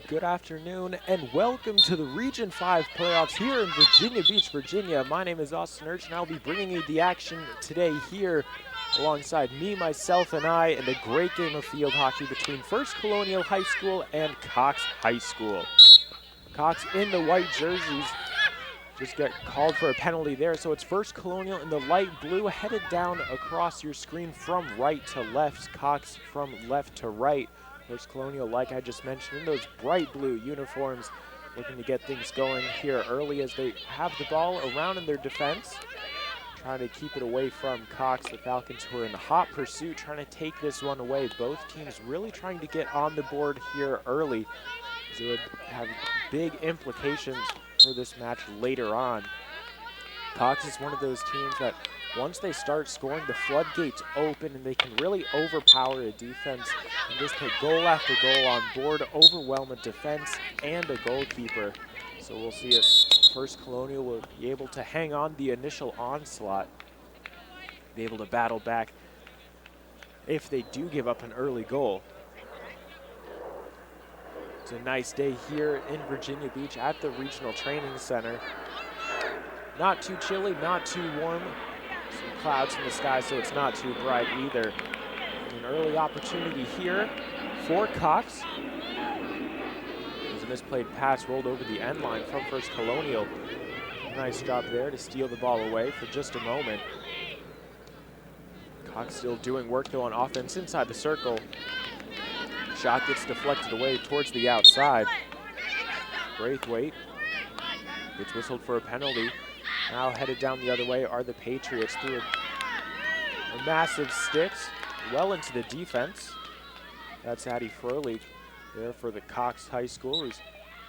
Good afternoon and welcome to the Region 5 playoffs here in Virginia Beach, Virginia. My name is Austin Urch and I'll be bringing you the action today here alongside me, myself, and I in a great game of field hockey between First Colonial High School and Cox High School. Cox in the white jerseys just got called for a penalty there, so it's First Colonial in the light blue headed down across your screen from right to left, Cox from left to right. First Colonial, like I just mentioned, in those bright blue uniforms, looking to get things going here early as they have the ball around in their defense, trying to keep it away from Cox. The Falcons, who are in hot pursuit, trying to take this one away. Both teams really trying to get on the board here early, as it would have big implications for this match later on. Cox is one of those teams that once they start scoring, the floodgates open and they can really overpower a defense and just put goal after goal on board, overwhelm a defense and a goalkeeper. So we'll see if First Colonial will be able to hang on the initial onslaught, be able to battle back if they do give up an early goal. It's a nice day here in Virginia Beach at the Regional Training Center. Not too chilly, not too warm. Some clouds in the sky, so it's not too bright either. And an early opportunity here for Cox. There's a misplayed pass rolled over the end line from First Colonial. Nice job there to steal the ball away for just a moment. Cox still doing work though on offense inside the circle. Shot gets deflected away towards the outside. Braithwaite gets whistled for a penalty. Now headed down the other way are the Patriots through a massive sticks well into the defense. That's Addie Furley there for the Cox High School, who's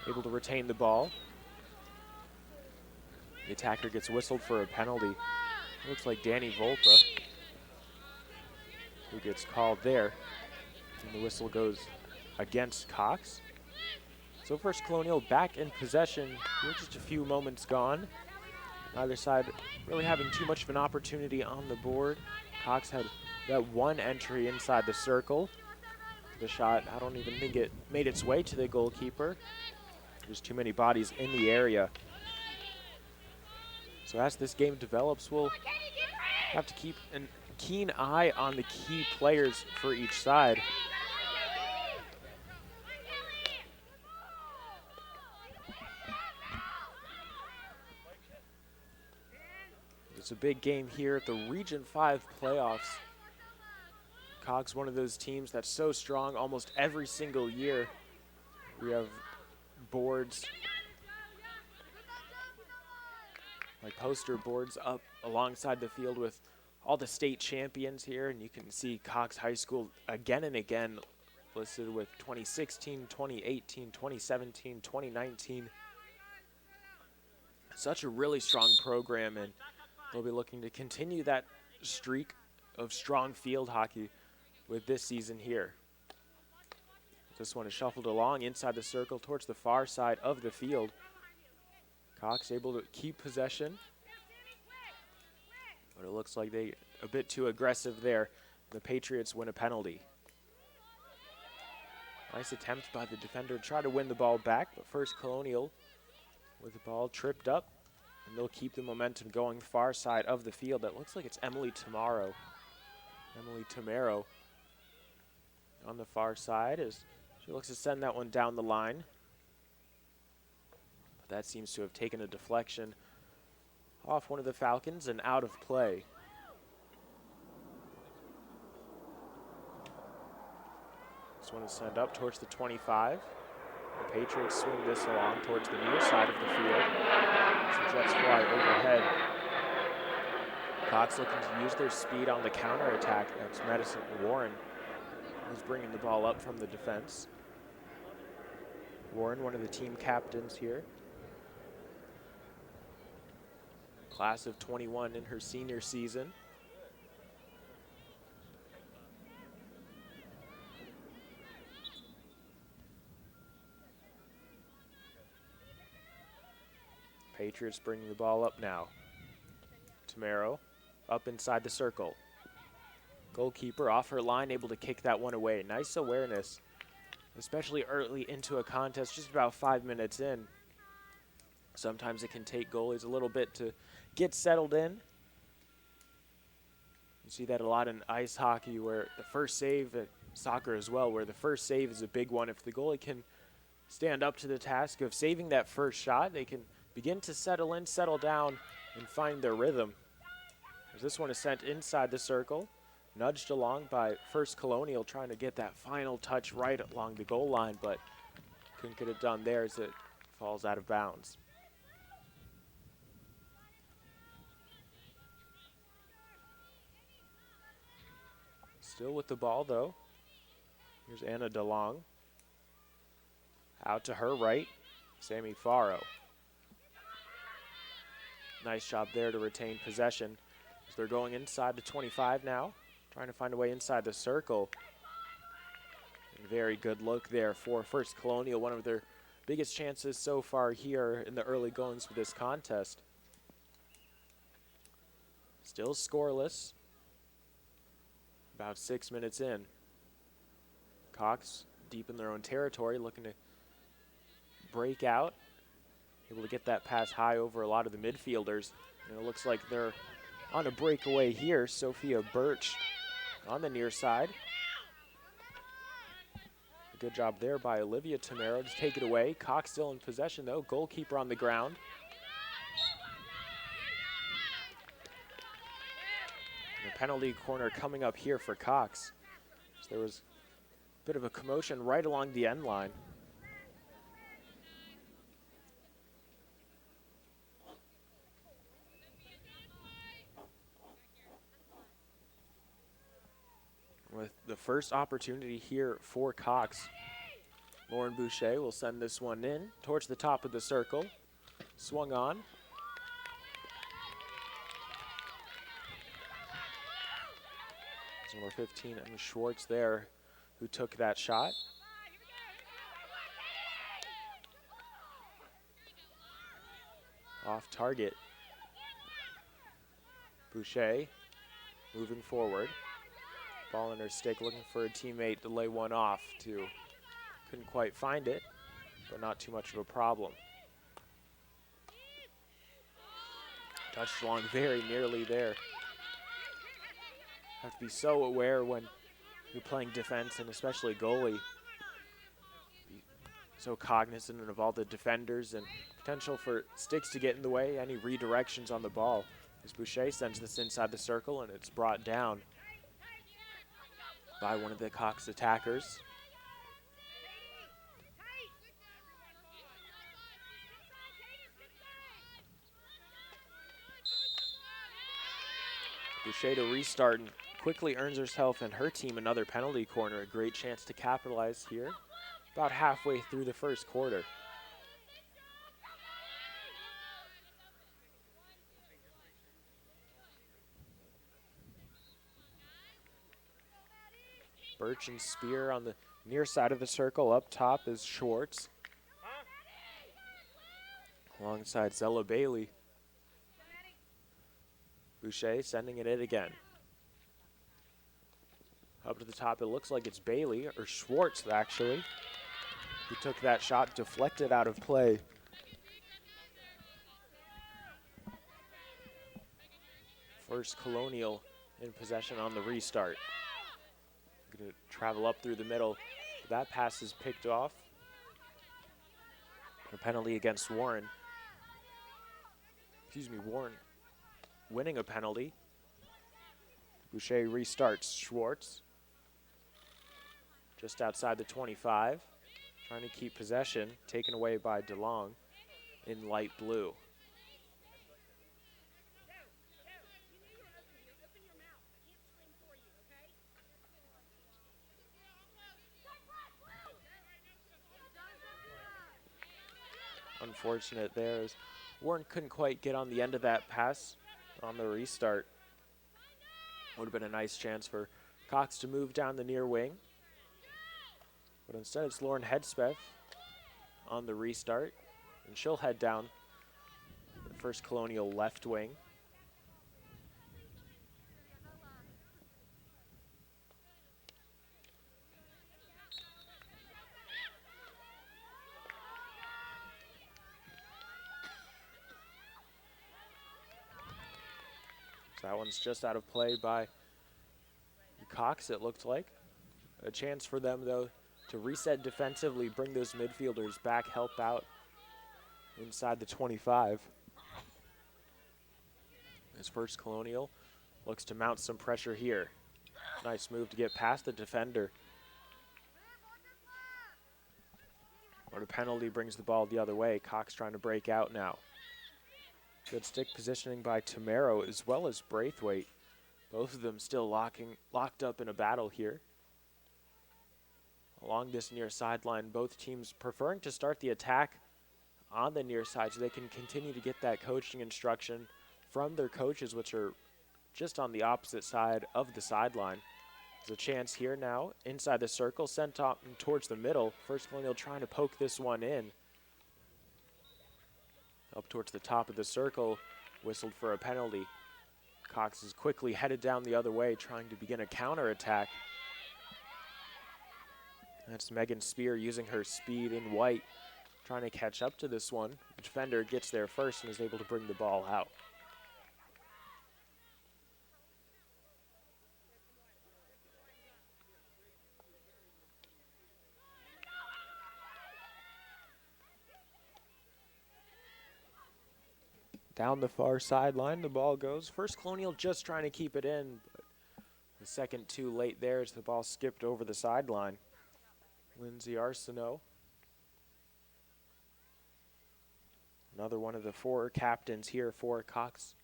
able to retain the ball. The attacker gets whistled for a penalty. Looks like Danny Volpa who gets called there. And the whistle goes against Cox. So First Colonial back in possession. We're just a few moments gone. Neither side really having too much of an opportunity on the board. Cox had that one entry inside the circle. The shot, I don't even think it made its way to the goalkeeper. There's too many bodies in the area. So as this game develops, we'll have to keep a keen eye on the key players for each side. It's a big game here at the Region 5 playoffs. Cox, one of those teams that's so strong almost every single year. We have boards, like poster boards up alongside the field with all the state champions here, and you can see Cox High School again and again listed with 2016, 2018, 2017, 2019. Such a really strong program, and they'll be looking to continue that streak of strong field hockey with this season here. This one is shuffled along inside the circle towards the far side of the field. Cox able to keep possession, but it looks like they a bit too aggressive there. The Patriots win a penalty. Nice attempt by the defender to try to win the ball back, but First Colonial with the ball tripped up. And they'll keep the momentum going far side of the field. That looks like it's Emily Tamaro on the far side as she looks to send that one down the line. But that seems to have taken a deflection off one of the Falcons and out of play. This one is sent up towards the 25. The Patriots swing this along towards the near side of the field. So Jets fly overhead. Cox looking to use their speed on the counterattack. That's Madison Warren, who's bringing the ball up from the defense. Warren, one of the team captains here. Class of 21 in her senior season. Patriots bringing the ball up now. Tamaro up inside the circle. Goalkeeper off her line, able to kick that one away. Nice awareness especially early into a contest, just about 5 minutes in. Sometimes it can take goalies a little bit to get settled in. You see that a lot in ice hockey, where the first save, at soccer as well, where the first save is a big one. If the goalie can stand up to the task of saving that first shot, they can begin to settle in, settle down, and find their rhythm. As this one is sent inside the circle, nudged along by First Colonial, trying to get that final touch right along the goal line, but couldn't get it done there as it falls out of bounds. Still with the ball, though. Here's Anna DeLong. Out to her right, Sammy Faro. Nice job there to retain possession. As they're going inside the 25 now, trying to find a way inside the circle. And very good look there for First Colonial, one of their biggest chances so far here in the early goings for this contest. Still scoreless. About 6 minutes in. Cox deep in their own territory, looking to break out. Able to get that pass high over a lot of the midfielders. And it looks like they're on a breakaway here. Sophia Birch on the near side. A good job there by Olivia Tamero to take it away. Cox still in possession though. Goalkeeper on the ground. And a penalty corner coming up here for Cox. So there was a bit of a commotion right along the end line. With the first opportunity here for Cox, Lauren Boucher will send this one in towards the top of the circle. Swung on. Number 15, Emma Schwartz there, who took that shot. Off target. Boucher moving forward. Ball in her stick, looking for a teammate to lay one off to. Couldn't quite find it, but not too much of a problem. Touched along very nearly there. Have to be so aware when you're playing defense, and especially goalie. Be so cognizant of all the defenders and potential for sticks to get in the way, any redirections on the ball. As Boucher sends this inside the circle, and it's brought down by one of the Cox attackers. Boucher to restart and quickly earns herself and her team another penalty corner. A great chance to capitalize here about halfway through the first quarter. Birch and Spear on the near side of the circle. Up top is Schwartz. Alongside Zella Bailey. Boucher sending it in again. Up to the top, it looks like it's Bailey, or Schwartz actually, who took that shot, deflected out of play. First Colonial in possession on the restart. Going to travel up through the middle. That pass is picked off. A penalty against Warren. Warren winning a penalty. Boucher restarts. Schwartz just outside the 25. Trying to keep possession. Taken away by DeLong in light blue. Unfortunate there as Warren couldn't quite get on the end of that pass on the restart. Would have been a nice chance for Cox to move down the near wing. But instead it's Lauren Hedspeth on the restart. And she'll head down the First Colonial left wing. So that one's just out of play by Cox, it looked like. A chance for them, though, to reset defensively, bring those midfielders back, help out inside the 25. As First Colonial looks to mount some pressure here. Nice move to get past the defender. But a penalty brings the ball the other way. Cox trying to break out now. Good stick positioning by Tamero as well as Braithwaite. Both of them still locked up in a battle here. Along this near sideline, both teams preferring to start the attack on the near side so they can continue to get that coaching instruction from their coaches, which are just on the opposite side of the sideline. There's a chance here now inside the circle, sent up towards the middle. First Colonial trying to poke this one in. Up towards the top of the circle, whistled for a penalty. Cox is quickly headed down the other way, trying to begin a counterattack. That's Megan Spear using her speed in white, trying to catch up to this one. The defender gets there first and is able to bring the ball out. Down the far sideline, the ball goes. First Colonial just trying to keep it in, but the second too late there as the ball skipped over the sideline. Lindsay Arsenault, another one of the four captains here for Cox,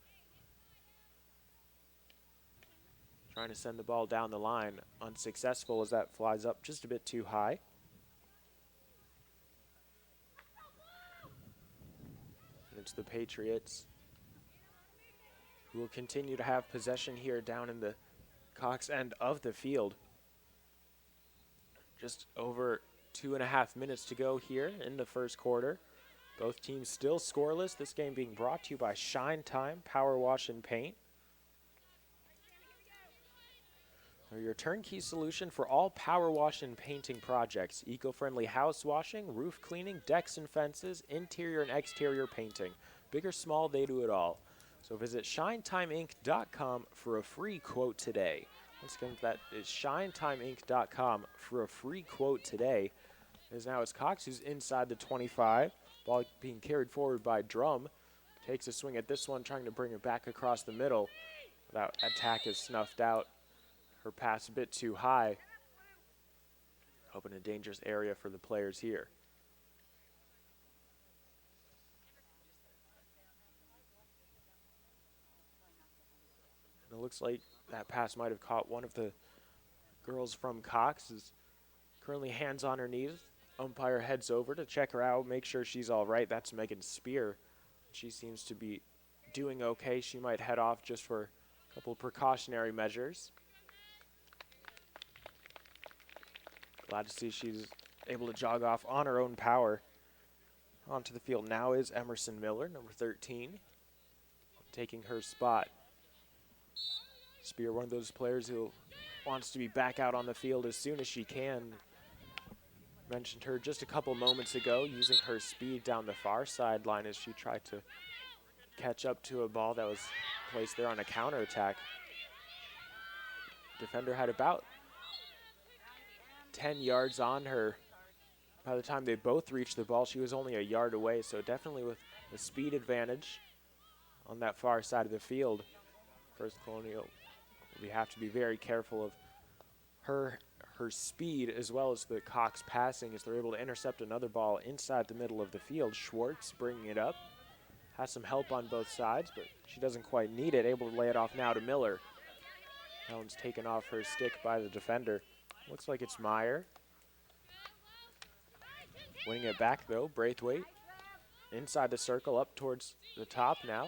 trying to send the ball down the line. Unsuccessful as that flies up just a bit too high. It's the Patriots who will continue to have possession here down in the Cox end of the field. Just over 2.5 minutes to go here in the first quarter. Both teams still scoreless. This game being brought to you by Shine Time Power Wash and Paint. They're your turnkey solution for all power wash and painting projects. Eco-friendly house washing, roof cleaning, decks and fences, interior and exterior painting. Big or small, they do it all. So visit shinetimeinc.com for a free quote today. Once again, that is shinetimeinc.com for a free quote today. As now it's Cox who's inside the 25. Ball being carried forward by Drum. Takes a swing at this one, trying to bring it back across the middle. That attack is snuffed out. Her pass a bit too high. Open a dangerous area for the players here. And it looks like that pass might have caught one of the girls from Cox. Is currently hands on her knees. Umpire heads over to check her out, make sure she's all right. That's Megan Spear. She seems to be doing okay. She might head off just for a couple precautionary measures. Glad to see she's able to jog off on her own power. Onto the field now is Emerson Miller, number 13, taking her spot. Spear, one of those players who wants to be back out on the field as soon as she can. Mentioned her just a couple moments ago, using her speed down the far sideline as she tried to catch up to a ball that was placed there on a counterattack. Defender had about 10 yards on her. By the time they both reached the ball, she was only a yard away, so definitely with a speed advantage on that far side of the field. First Colonial, we have to be very careful of her speed as well as the Cox passing as they're able to intercept another ball inside the middle of the field. Schwartz bringing it up. Has some help on both sides, but she doesn't quite need it. Able to lay it off now to Miller. That one's taken off her stick by the defender. Looks like it's Meyer. Winning it back, though, Braithwaite. Inside the circle, up towards the top now.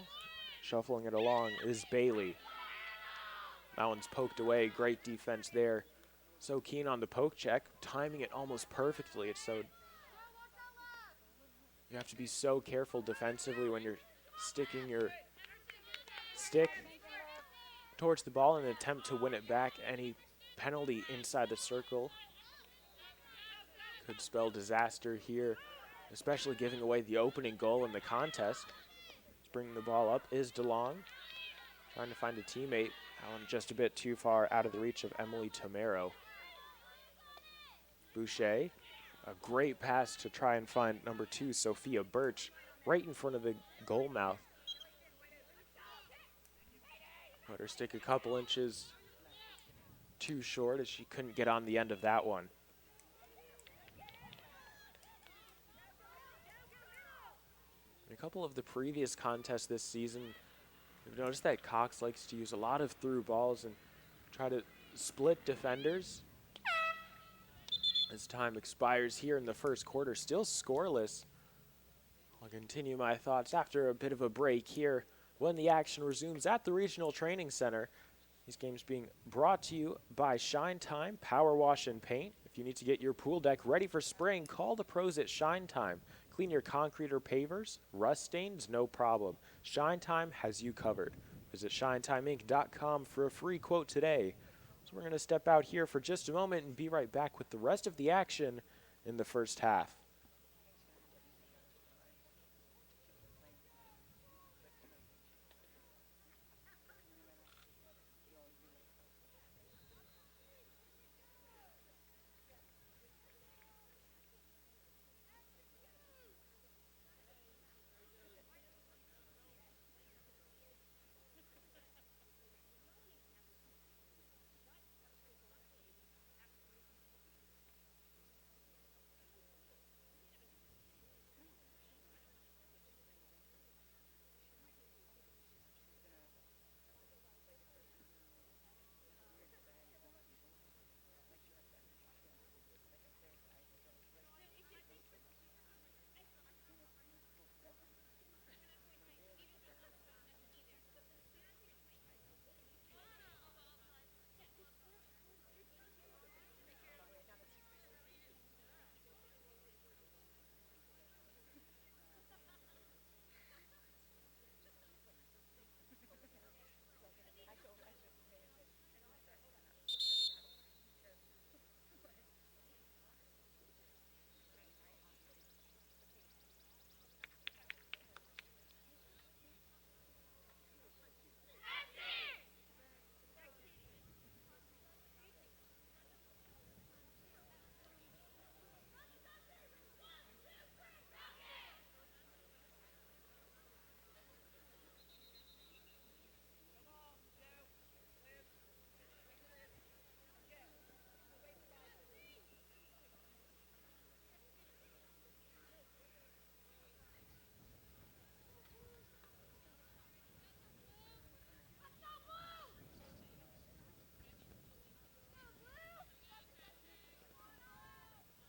Shuffling it along is Bailey. That one's poked away. Great defense there. So keen on the poke check, timing it almost perfectly. It's so, you have to be so careful defensively when you're sticking your stick towards the ball in an attempt to win it back. Any penalty inside the circle could spell disaster here, especially giving away the opening goal in the contest. Bringing the ball up is DeLong. Trying to find a teammate. That one just a bit too far out of the reach of Emily Tomero. Boucher, a great pass to try and find number 2, Sophia Birch, right in front of the goal mouth. Let her stick a couple inches too short as she couldn't get on the end of that one. In a couple of the previous contests this season, we've noticed that Cox likes to use a lot of through balls and try to split defenders. As time expires here in the first quarter, still scoreless. I'll continue my thoughts after a bit of a break here when the action resumes at the Regional Training Center. These games being brought to you by Shine Time Power Wash and Paint. If you need to get your pool deck ready for spring, call the pros at Shine Time. Clean your concrete or pavers, rust stains, no problem. Shine Time has you covered. Visit shinetimeinc.com for a free quote today. So we're going to step out here for just a moment and be right back with the rest of the action in the first half.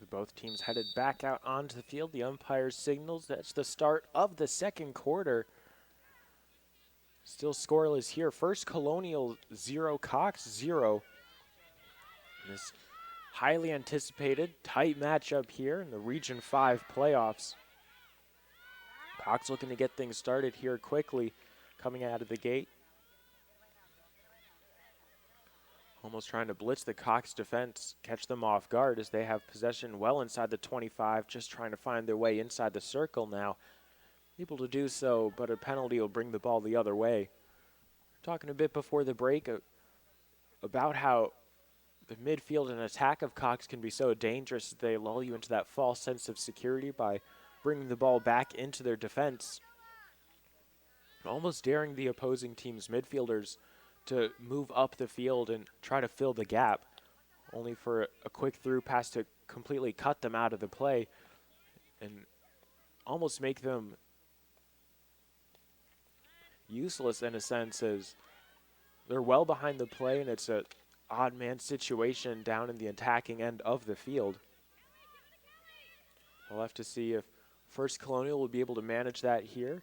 Both teams headed back out onto the field. The umpire signals that's the start of the second quarter. Still scoreless here. First Colonial 0, Cox 0. This highly anticipated tight matchup here in the Region 5 playoffs. Cox looking to get things started here quickly coming out of the gate. Almost trying to blitz the Cox defense, catch them off guard as they have possession well inside the 25, just trying to find their way inside the circle now. Able to do so, but a penalty will bring the ball the other way. Talking a bit before the break about how the midfield and attack of Cox can be so dangerous that they lull you into that false sense of security by bringing the ball back into their defense. Almost daring the opposing team's midfielders to move up the field and try to fill the gap, only for a quick through pass to completely cut them out of the play and almost make them useless in a sense, as they're well behind the play and it's an odd man situation down in the attacking end of the field. We'll have to see if First Colonial will be able to manage that here.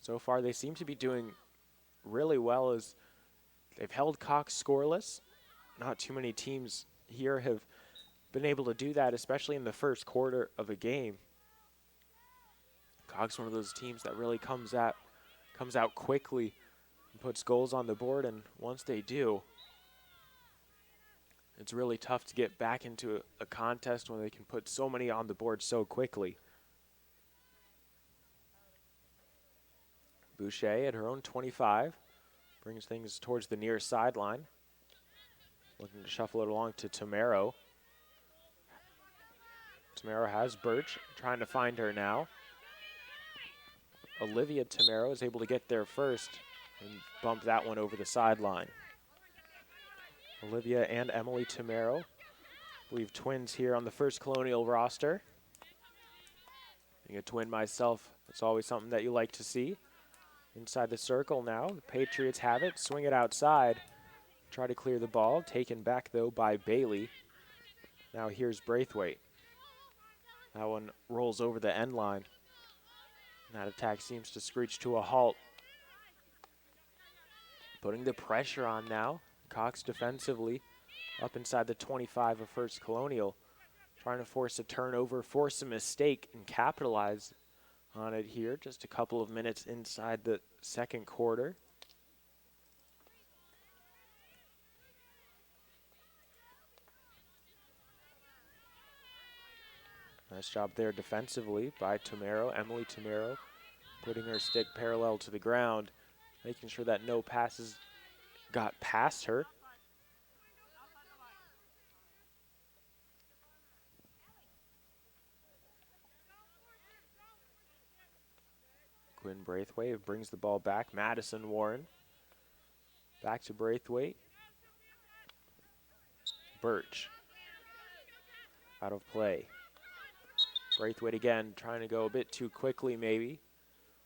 So far they seem to be doing really well as they've held Cox scoreless. Not too many teams here have been able to do that, especially in the first quarter of a game. Cox, one of those teams that really comes out quickly and puts goals on the board, and once they do, it's really tough to get back into a contest when they can put so many on the board so quickly. Boucher at her own 25. Brings things towards the near sideline. Looking to shuffle it along to Tamero. Tamero has Birch, trying to find her now. Olivia Tamero is able to get there first and bump that one over the sideline. Olivia and Emily Tamero, I believe twins here on the First Colonial roster. Being a twin myself, it's always something that you like to see. Inside the circle now, the Patriots have it, swing it outside. Try to clear the ball, taken back though by Bailey. Now here's Braithwaite. That one rolls over the end line. That attack seems to screech to a halt. Putting the pressure on now. Cox defensively up inside the 25 of First Colonial. Trying to force a turnover, force a mistake, and capitalize on it here. Just a couple of minutes inside the second quarter. Nice job there defensively by Tamero, Emily Tamero, putting her stick parallel to the ground, making sure that no passes got past her. Quinn Braithwaite brings the ball back. Madison Warren. Back to Braithwaite. Birch. Out of play. Braithwaite again, trying to go a bit too quickly maybe.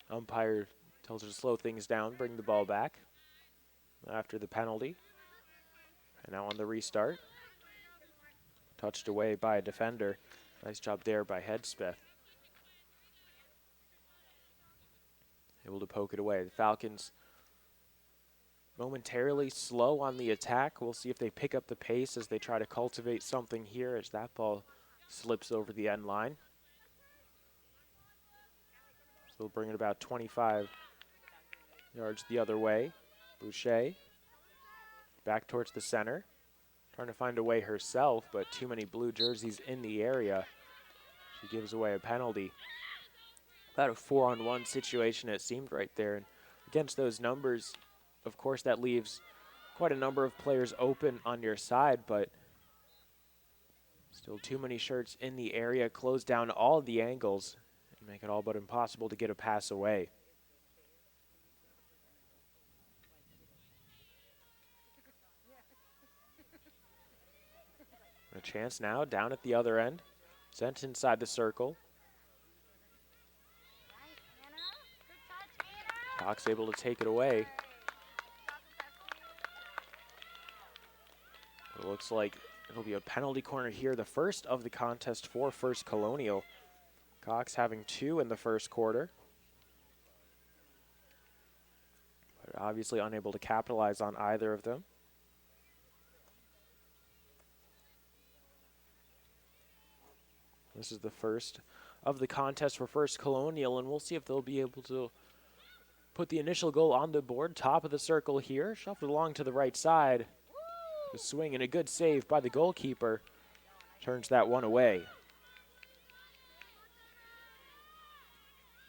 Umpire tells her to slow things down, bring the ball back after the penalty. And now on the restart. Touched away by a defender. Nice job there by Hedspeth. Able to poke it away. The Falcons momentarily slow on the attack. We'll see if they pick up the pace as they try to cultivate something here as that ball slips over the end line. So they'll bring it about 25 yards the other way. Boucher back towards the center. Trying to find a way herself, but too many blue jerseys in the area. She gives away a penalty. About a 4-on-1 situation it seemed right there. And against those numbers, of course, that leaves quite a number of players open on your side, but still too many shirts in the area. Close down all of the angles and make it all but impossible to get a pass away. A chance now down at the other end. Sent inside the circle. Cox able to take it away. It looks like it'll be a penalty corner here, the first of the contest for First Colonial. Cox having 2 in the first quarter. But obviously unable to capitalize on either of them. This is the first of the contest for First Colonial, and we'll see if they'll be able to put the initial goal on the board. Top of the circle here, shuffled along to the right side. A swing and a good save by the goalkeeper. Turns that one away.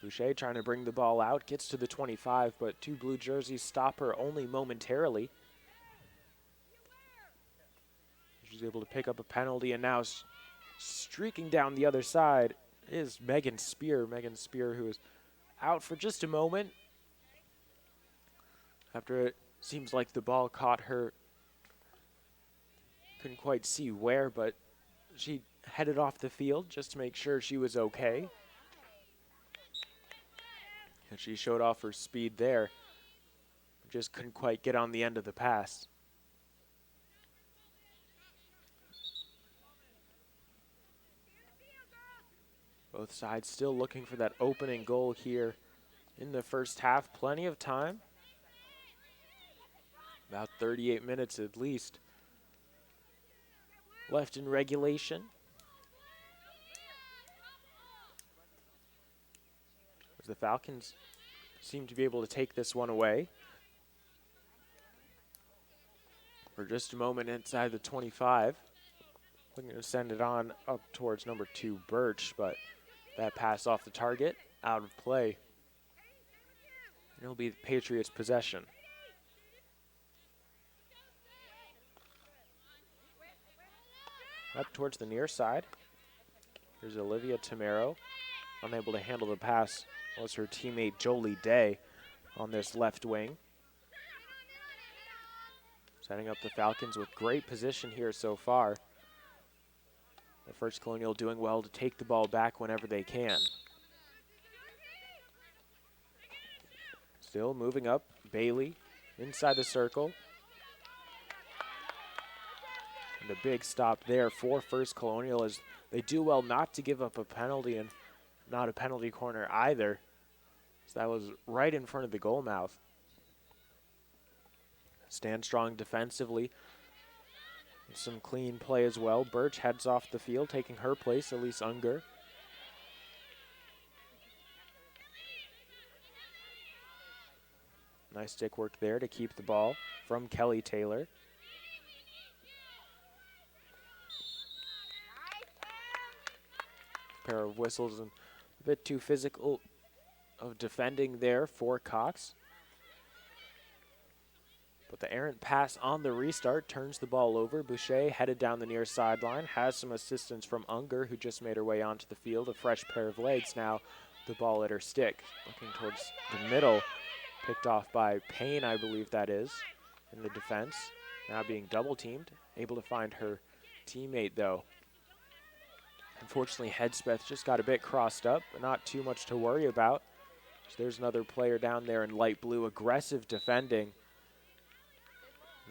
Boucher trying to bring the ball out, gets to the 25, but 2 blue jerseys stop her only momentarily. She's able to pick up a penalty, and now streaking down the other side is Megan Spear. Megan Spear, who is out for just a moment after it seems like the ball caught her. Couldn't quite see where, but she headed off the field just to make sure she was okay. And she showed off her speed there. Just couldn't quite get on the end of the pass. Both sides still looking for that opening goal here in the first half. Plenty of time. About 38 minutes at least left in regulation. As the Falcons seem to be able to take this one away. For just a moment inside the 25. Looking to send it on up towards number 2, Birch, but that pass off the target, out of play. And it'll be the Patriots' possession. Up towards the near side. Here's Olivia Tamero. Unable to handle the pass was her teammate Jolie Day on this left wing. Setting up the Falcons with great position here so far. The First Colonial doing well to take the ball back whenever they can. Still moving up, Bailey inside the circle. And a big stop there for First Colonial as they do well not to give up a penalty and not a penalty corner either. So that was right in front of the goal mouth. Stand strong defensively. Some clean play as well. Birch heads off the field, taking her place, Elise Unger. Nice stick work there to keep the ball from Kelly Taylor. Pair of whistles and a bit too physical of defending there for Cox. But the errant pass on the restart turns the ball over. Boucher headed down the near sideline, has some assistance from Unger, who just made her way onto the field. A fresh pair of legs now, the ball at her stick. Looking towards the middle, picked off by Payne, I believe that is, in the defense. Now being double teamed, able to find her teammate though. Unfortunately, Hedspeth just got a bit crossed up, but not too much to worry about. So there's another player down there in light blue, aggressive defending.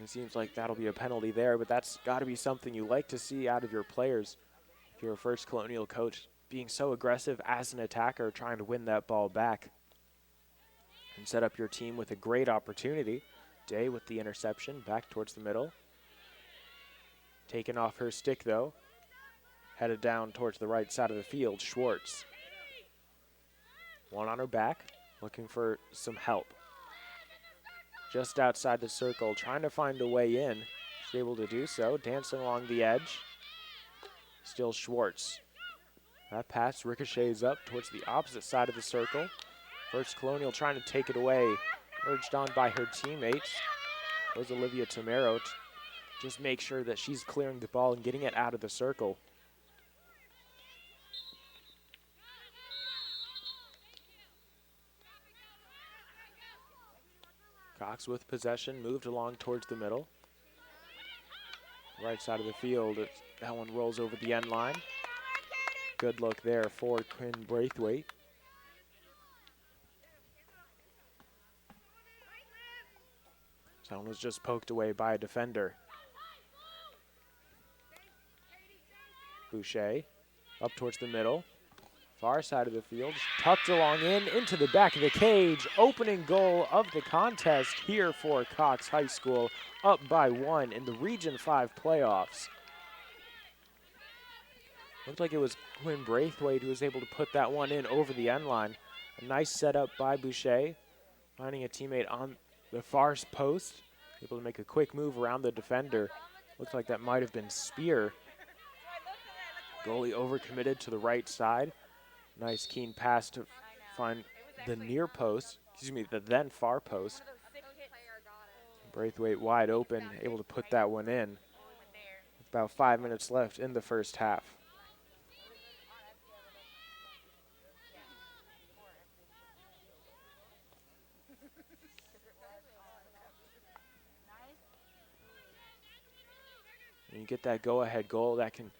It seems like that'll be a penalty there, but that's got to be something you like to see out of your players. If you're a First Colonial coach, being so aggressive as an attacker, trying to win that ball back and set up your team with a great opportunity. Day with the interception, back towards the middle. Taken off her stick, though. Headed down towards the right side of the field, Schwartz. One on her back, looking for some help. Just outside the circle, trying to find a way in. She's able to do so, dancing along the edge. Still Schwartz. That pass ricochets up towards the opposite side of the circle. First Colonial trying to take it away. Urged on by her teammates. There's Olivia Tamero. Just make sure that she's clearing the ball and getting it out of the circle. Cox with possession, moved along towards the middle. Right side of the field, that one rolls over the end line. Good look there for Quinn Braithwaite. That one was just poked away by a defender. Boucher up towards the middle. Far side of the field, tucked along into the back of the cage. Opening goal of the contest here for Cox High School, up by 1 in the Region 5 playoffs. Looked like it was Quinn Braithwaite who was able to put that one in over the end line. A nice setup by Boucher, finding a teammate on the far post, able to make a quick move around the defender. Looks like that might have been Spear. Goalie overcommitted to the right side. Nice keen pass to find the near post, the then far post. Braithwaite wide open, able to put that one in. About 5 minutes left in the first half. And you get that go-ahead goal that can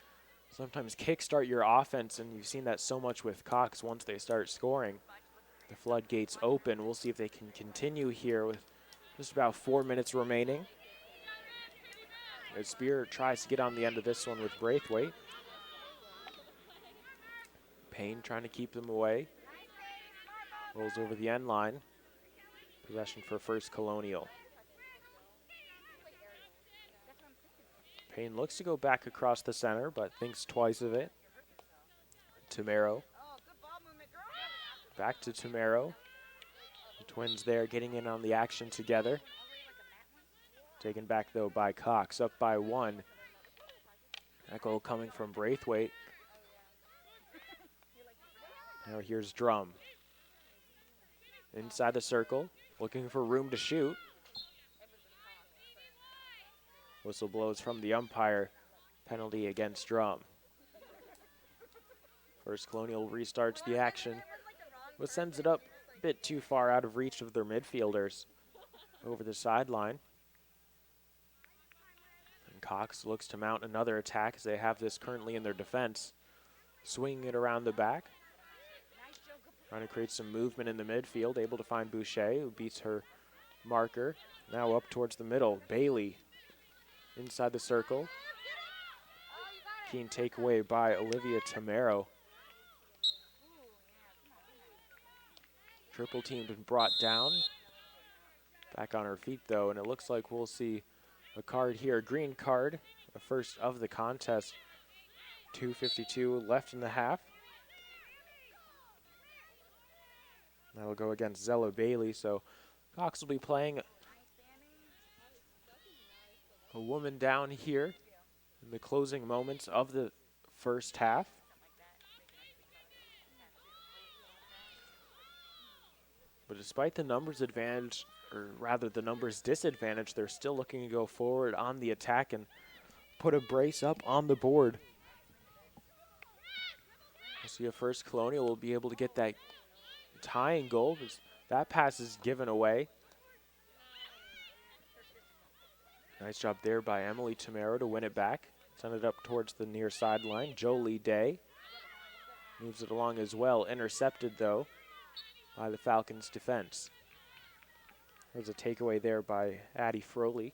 sometimes kickstart your offense, and you've seen that so much with Cox once they start scoring. The floodgates open. We'll see if they can continue here with just about 4 minutes remaining. As Spear tries to get on the end of this one with Braithwaite. Payne trying to keep them away. Rolls over the end line. Possession for First Colonial. Payne looks to go back across the center, but thinks twice of it. Tamero. Back to Tamero. The Twins there getting in on the action together. Taken back, though, by Cox, up by 1. That goal coming from Braithwaite. Now here's Drum. Inside the circle, looking for room to shoot. Whistle blows from the umpire. Penalty against Drum. First Colonial restarts the action, but sends it up a bit too far out of reach of their midfielders over the sideline. And Cox looks to mount another attack as they have this currently in their defense. Swinging it around the back. Trying to create some movement in the midfield, able to find Boucher, who beats her marker. Now up towards the middle, Bailey inside the circle. Keen takeaway by Olivia Tamero. Triple teamed and brought down. Back on her feet though, and it looks like we'll see a card here, a green card, the first of the contest. 2:52 left in the half. That'll go against Zella Bailey, so Cox will be playing a woman down here in the closing moments of the first half. But despite the numbers advantage, or rather the numbers disadvantage, they're still looking to go forward on the attack and put a brace up on the board. We'll see if First Colonial will be able to get that tying goal. That pass is given away. Nice job there by Emily Tamero to win it back. Send it up towards the near sideline. Jolie Day moves it along as well. Intercepted though by the Falcons defense. There's a takeaway there by Addie Froelich.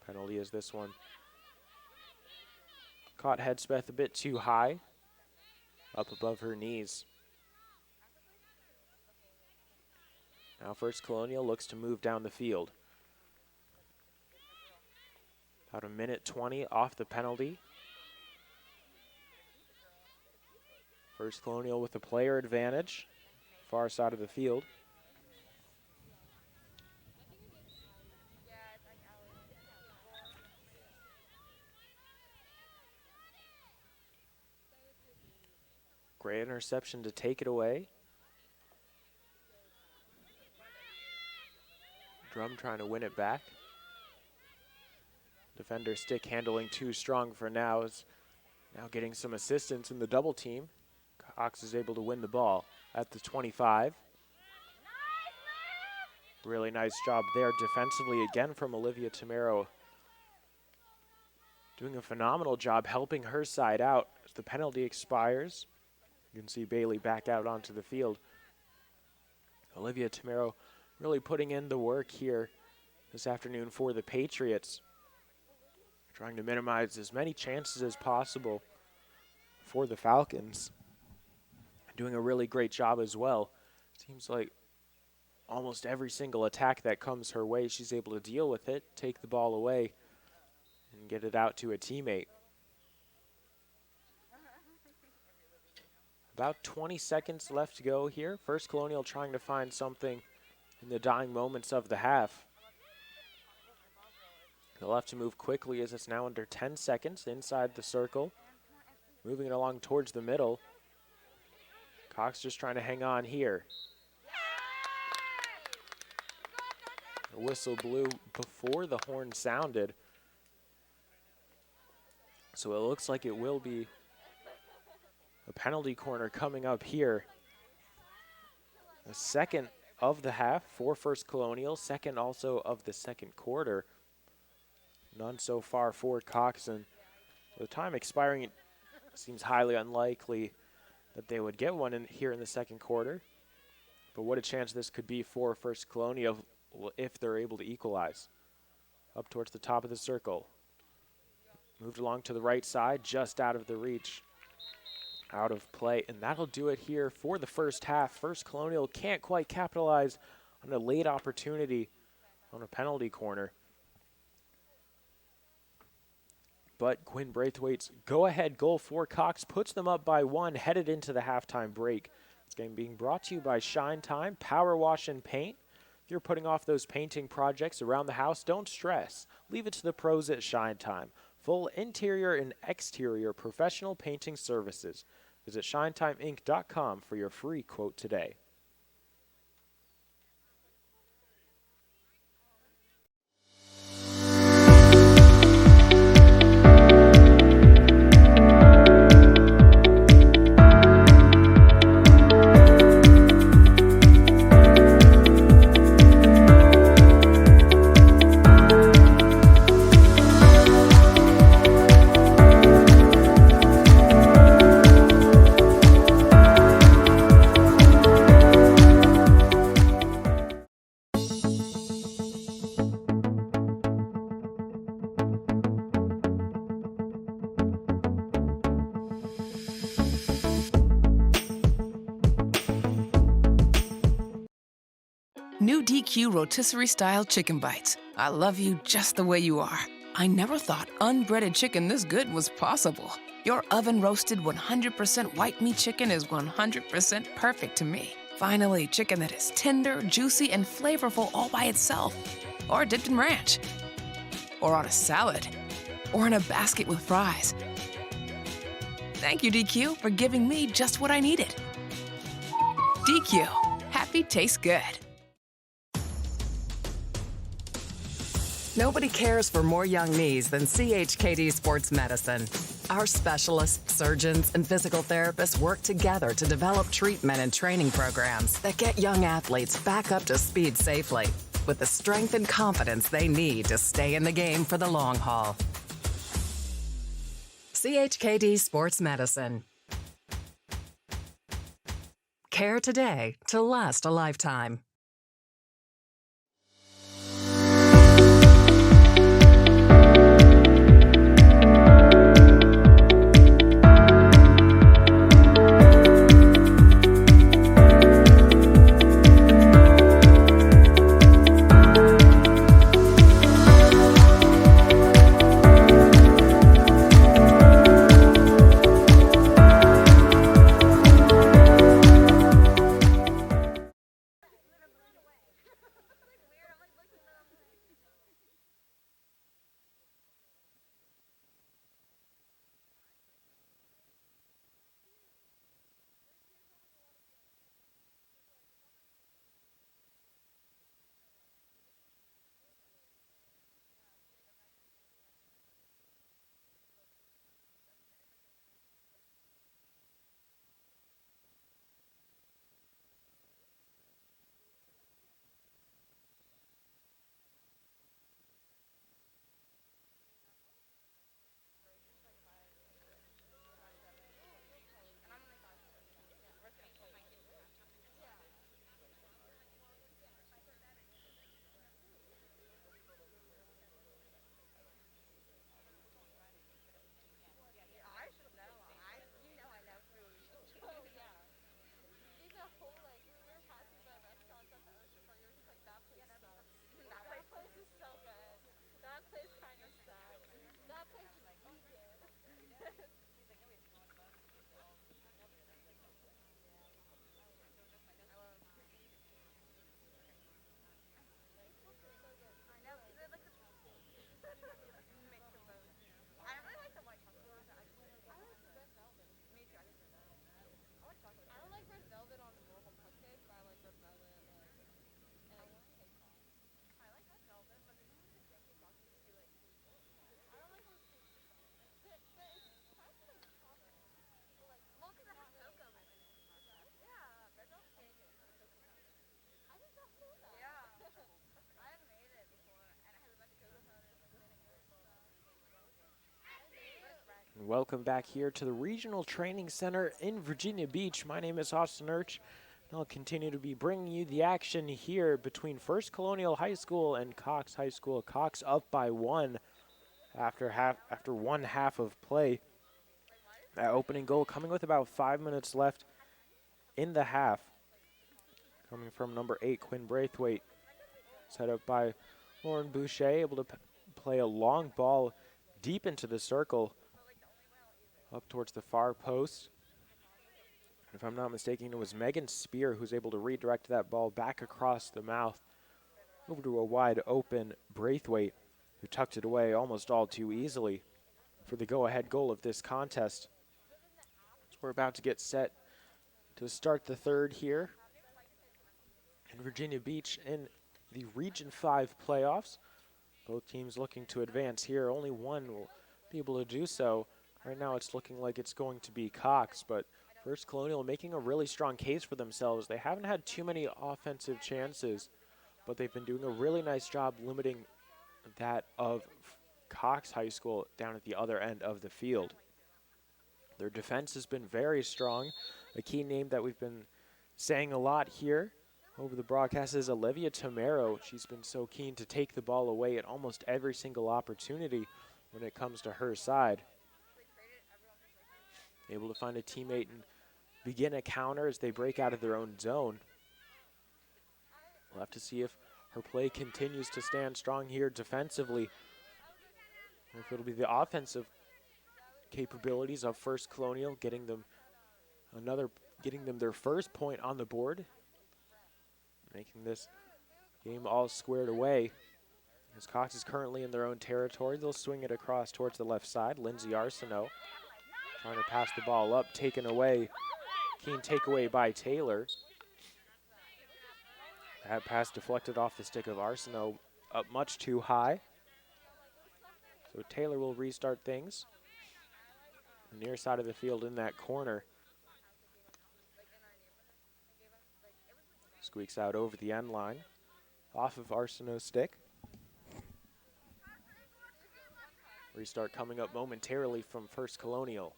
Penalty is this one. Caught Hedspeth a bit too high, up above her knees. Now First Colonial looks to move down the field. About a minute 20 off the penalty. First Colonial with a player advantage, far side of the field. Great interception to take it away. Drum trying to win it back. Defender stick handling too strong for now. Is now getting some assistance in the double team. Cox is able to win the ball at the 25. Really nice job there defensively again from Olivia Tamero. Doing a phenomenal job helping her side out as the penalty expires. You can see Bailey back out onto the field. Olivia Tamero really putting in the work here this afternoon for the Patriots. Trying to minimize as many chances as possible for the Falcons. Doing a really great job as well. Seems like almost every single attack that comes her way, she's able to deal with it, take the ball away, and get it out to a teammate. About 20 seconds left to go here. First Colonial trying to find something in the dying moments of the half. They'll have to move quickly as it's now under 10 seconds inside the circle. Moving it along towards the middle. Cox just trying to hang on here. The whistle blew before the horn sounded. So it looks like it will be a penalty corner coming up here. The second of the half for First Colonial, second also of the second quarter. None so far for Cox, and the time expiring, it seems highly unlikely that they would get one here in the second quarter. But what a chance this could be for First Colonial if they're able to equalize. Up towards the top of the circle. Moved along to the right side, just out of the reach. Out of play, and that'll do it here for the first half. First Colonial can't quite capitalize on a late opportunity on a penalty corner. But Quinn Braithwaite's go-ahead goal for Cox puts them up by 1, headed into the halftime break. This game being brought to you by Shine Time, Power Wash and Paint. If you're putting off those painting projects around the house, don't stress. Leave it to the pros at Shine Time. Full interior and exterior professional painting services. Visit ShineTimeInc.com for your free quote today. new DQ rotisserie style chicken bites. I love you just the way you are. I never thought unbreaded chicken this good was possible. Your oven roasted 100% white meat chicken is 100% perfect to me. Finally, chicken that is tender, juicy, and flavorful all by itself. Or dipped in ranch. Or on a salad. Or in a basket with fries. Thank you, DQ, for giving me just what I needed. DQ, happy tastes good. Nobody cares for more young knees than CHKD Sports Medicine. Our specialists, surgeons, and physical therapists work together to develop treatment and training programs that get young athletes back up to speed safely with the strength and confidence they need to stay in the game for the long haul. CHKD Sports Medicine. Care today to last a lifetime. Welcome back here to the Regional Training Center in Virginia Beach. My name is Austin Urch, and I'll continue to be bringing you the action here between First Colonial High School and Cox High School. Cox up by one after one half of play. That opening goal coming with about 5 minutes left in the half. Coming from number 8, Quinn Braithwaite. Set up by Lauren Boucher, able to play a long ball deep into the circle. Up towards the far post. If I'm not mistaken, it was Megan Spear who's able to redirect that ball back across the mouth over to a wide open Braithwaite, who tucked it away almost all too easily for the go-ahead goal of this contest. So we're about to get set to start the third here in Virginia Beach in the Region 5 playoffs. Both teams looking to advance here. Only one will be able to do so. Right now it's looking like it's going to be Cox, but First Colonial making a really strong case for themselves. They haven't had too many offensive chances, but they've been doing a really nice job limiting that of Cox High School down at the other end of the field. Their defense has been very strong. A key name that we've been saying a lot here over the broadcast is Olivia Tamero. She's been so keen to take the ball away at almost every single opportunity when it comes to her side. Able to find a teammate and begin a counter as they break out of their own zone. We'll have to see if her play continues to stand strong here defensively, or if it'll be the offensive capabilities of First Colonial getting them their first point on the board, making this game all squared away. As Cox is currently in their own territory, they'll swing it across towards the left side. Lindsay Arsenault trying to pass the ball up, taken away. Keen takeaway by Taylor. That pass deflected off the stick of Arsenault, up much too high. So Taylor will restart things. The near side of the field in that corner. Squeaks out over the end line, off of Arsenault's stick. Restart coming up momentarily from First Colonial.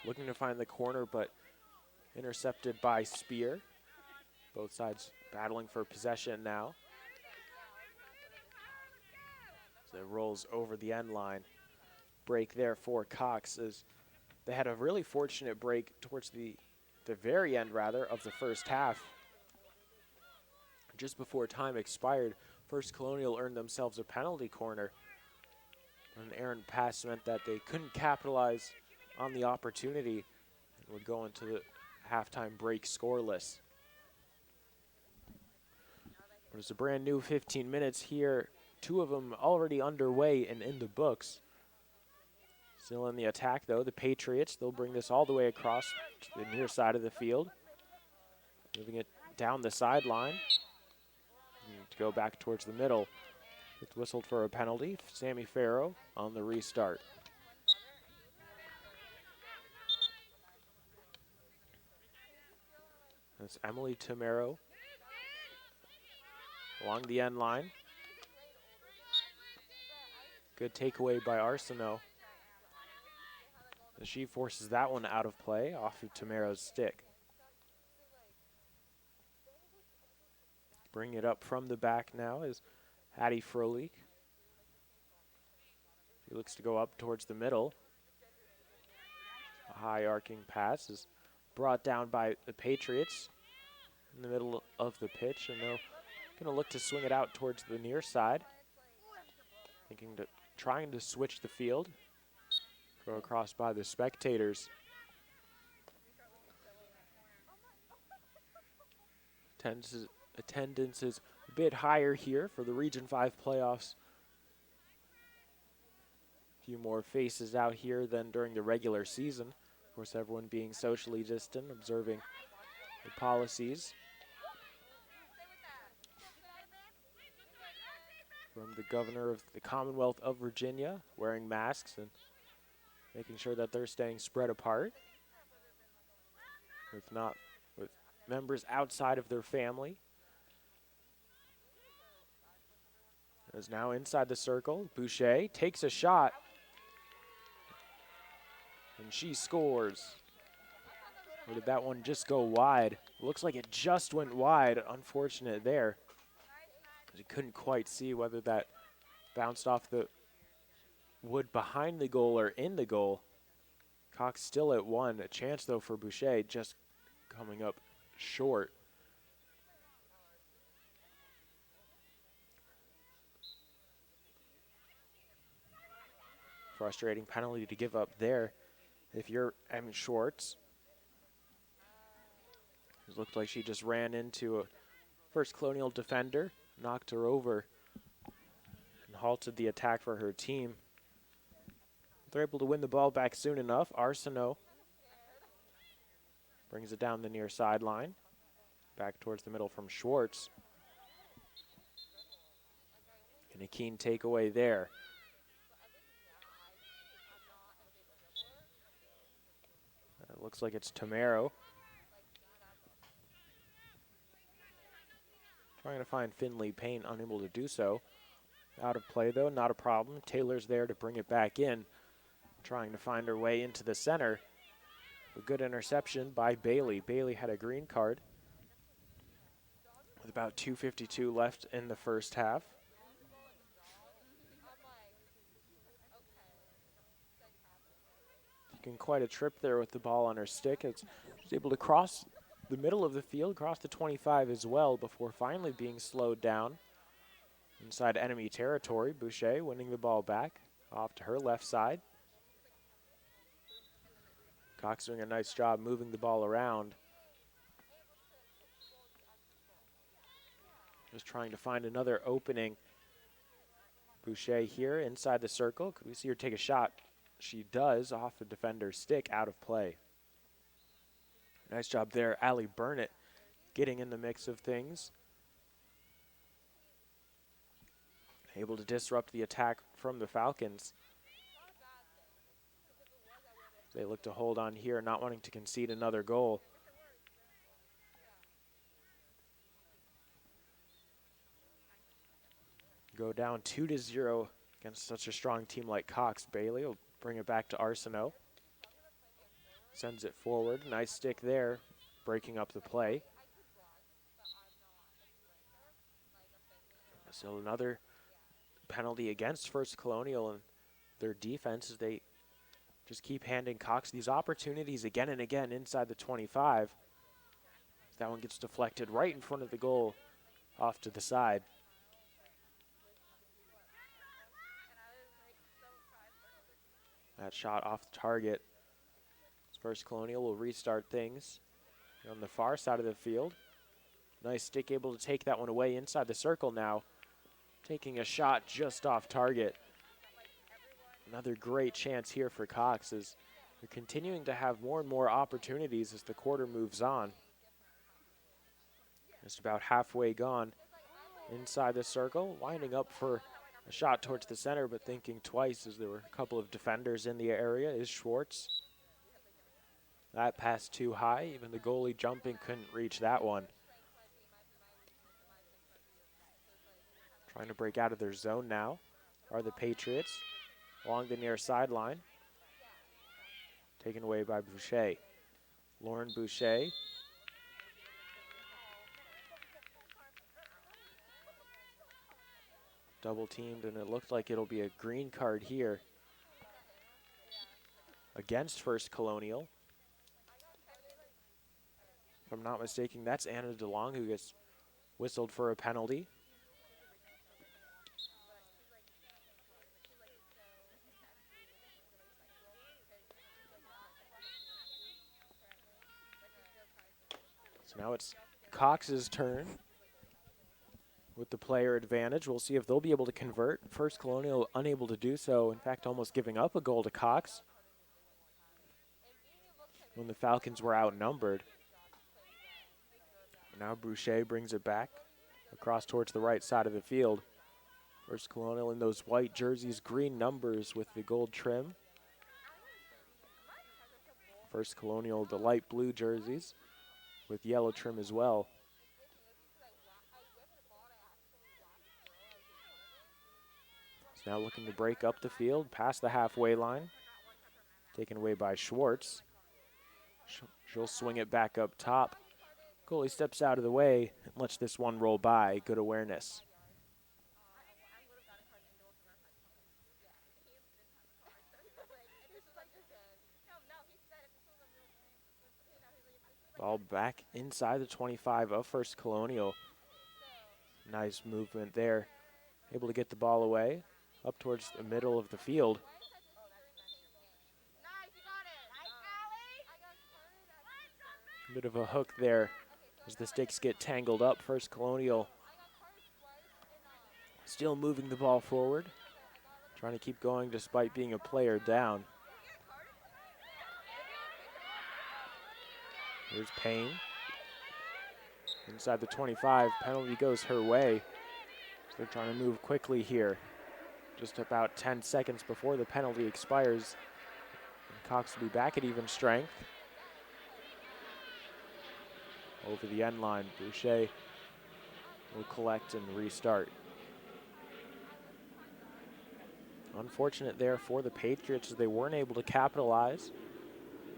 Looking to find the corner, but intercepted by Spear. Both sides battling for possession now. So it rolls over the end line. Break there for Cox as they had a really fortunate break towards the very end, rather, of the first half. Just before time expired, First Colonial earned themselves a penalty corner. An errant pass meant that they couldn't capitalize on the opportunity and would go into the halftime break scoreless. It was a brand new 15 minutes here. 2 of them already underway and in the books. Still in the attack, though, the Patriots. They'll bring this all the way across to the near side of the field. Moving it down the sideline. To go back towards the middle. It's whistled for a penalty. Sammy Farrow on the restart. That's Emily Tamero along the end line. Good takeaway by Arsenault. As she forces that one out of play off of Tamero's stick. Bring it up from the back now is Hattie Froelich. She looks to go up towards the middle. A high arcing pass is brought down by the Patriots in the middle of the pitch, and they're going to look to swing it out towards the near side. Trying to switch the field. Go across by the spectators. Attendance is a bit higher here for the Region 5 playoffs. A few more faces out here than during the regular season. Of course, everyone being socially distant, observing the policies from the governor of the Commonwealth of Virginia, wearing masks and making sure that they're staying spread apart, with members outside of their family. Is now inside the circle. Boucher takes a shot, and she scores. Or did that one just go wide? Looks like it just went wide. Unfortunate there. You couldn't quite see whether that bounced off the wood behind the goal or in the goal. Cox still at 1. A chance, though, for Boucher, just coming up short. Frustrating penalty to give up there if you're Em Schwartz. It looked like she just ran into a First Colonial defender, knocked her over, and halted the attack for her team. They're able to win the ball back soon enough. Arsenault brings it down the near sideline. Back towards the middle from Schwartz. And a keen takeaway there. It looks like it's Tamero. Trying to find Finley Payne, unable to do so. Out of play, though, not a problem. Taylor's there to bring it back in. Trying to find her way into the center. A good interception by Bailey. Bailey had a green card with about 2:52 left in the first half. Taking quite a trip there with the ball on her stick. It's Was able to cross the middle of the field, cross the 25 as well, before finally being slowed down inside enemy territory. Boucher winning the ball back off to her left side. Cox doing a nice job moving the ball around. Just trying to find another opening. Boucher here inside the circle. Could we see her take a shot? She does, off the defender's stick, out of play. Nice job there, Allie Burnett getting in the mix of things. Able to disrupt the attack from the Falcons. They look to hold on here, not wanting to concede another goal. Go down 2-0 against such a strong team like Cox. Bailey will bring it back to Arsenault. Sends it forward. Nice stick there, breaking up the play. So another penalty against First Colonial, and their defense as they just keep handing Cox these opportunities again and again inside the 25. That one gets deflected right in front of the goal off to the side. That shot off the target. First Colonial will restart things on the far side of the field. Nice stick, able to take that one away inside the circle now. Taking a shot just off target. Another great chance here for Cox as they're continuing to have more and more opportunities as the quarter moves on. Just about halfway gone inside the circle, winding up for a shot towards the center, but thinking twice as there were a couple of defenders in the area is Schwartz. That pass too high, even the goalie jumping couldn't reach that one. Trying to break out of their zone now are the Patriots along the near sideline. Taken away by Boucher. Lauren Boucher. Double teamed, and it looked like it'll be a green card here against First Colonial. If I'm not mistaken, that's Anna DeLong who gets whistled for a penalty. So now it's Cox's turn with the player advantage. We'll see if they'll be able to convert. First Colonial unable to do so, in fact almost giving up a goal to Cox when the Falcons were outnumbered. Now Boucher brings it back across towards the right side of the field. First Colonial in those white jerseys, green numbers with the gold trim. First Colonial, the light blue jerseys with yellow trim as well. So now looking to break up the field past the halfway line. Taken away by Schwartz. She'll swing it back up top. Goalie steps out of the way and lets this one roll by. Good awareness. Ball back inside the 25 of First Colonial. Nice movement there. Able to get the ball away up towards the middle of the field. A bit of a hook there as the sticks get tangled up. First Colonial still moving the ball forward, trying to keep going despite being a player down. Here's Payne. Inside the 25, penalty goes her way. So they're trying to move quickly here. Just about 10 seconds before the penalty expires. And Cox will be back at even strength. Over the end line, Boucher will collect and restart. Unfortunate there for the Patriots as they weren't able to capitalize.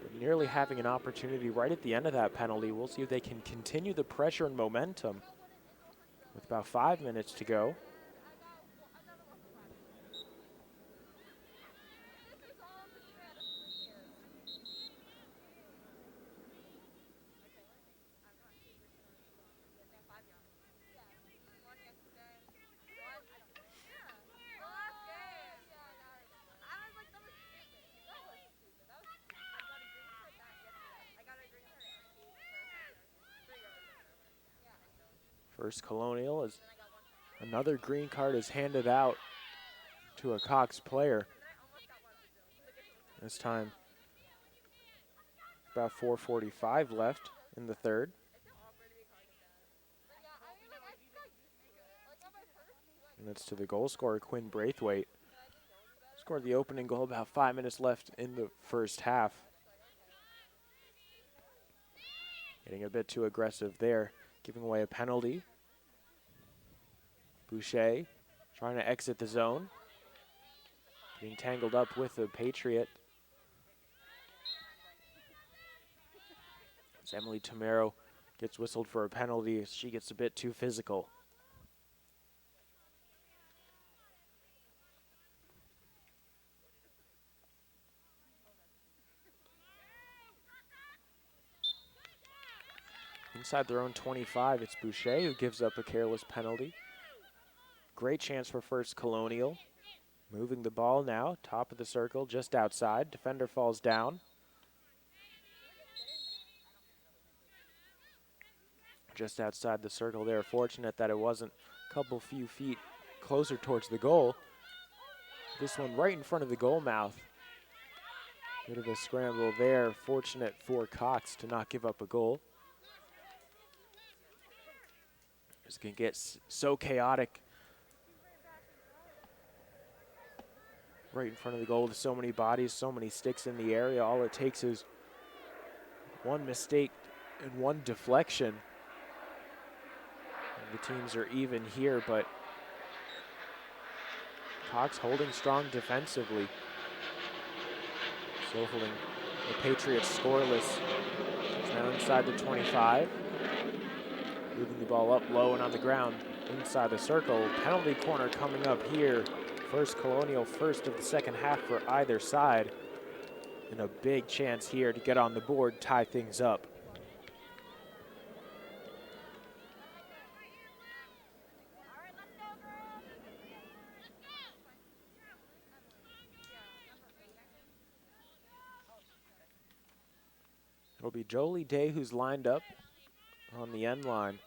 But nearly having an opportunity right at the end of that penalty. We'll see if they can continue the pressure and momentum with about 5 minutes to go. First Colonial, as another green card is handed out to a Cox player. This time, about 4:45 left in the third. And it's to the goal scorer, Quinn Braithwaite. Scored the opening goal about 5 minutes left in the first half. Getting a bit too aggressive there, giving away a penalty. Boucher trying to exit the zone. Being tangled up with the Patriot. As Emily Tomero gets whistled for a penalty, she gets a bit too physical. Inside their own 25, it's Boucher who gives up a careless penalty. Great chance for First Colonial. Moving the ball now, top of the circle, just outside. Defender falls down. Just outside the circle there. Fortunate that it wasn't a few feet closer towards the goal. This one right in front of the goal mouth. Bit of a scramble there. Fortunate for Cox to not give up a goal. It's going to get so chaotic right in front of the goal with so many bodies, so many sticks in the area. All it takes is one mistake and one deflection. And the teams are even here, but Cox holding strong defensively. So holding the Patriots scoreless. It's now inside the 25. Moving the ball up low and on the ground inside the circle. Penalty corner coming up here. First Colonial, first of the second half for either side. And a big chance here to get on the board, tie things up. It'll be Jolie Day who's lined up on the end line.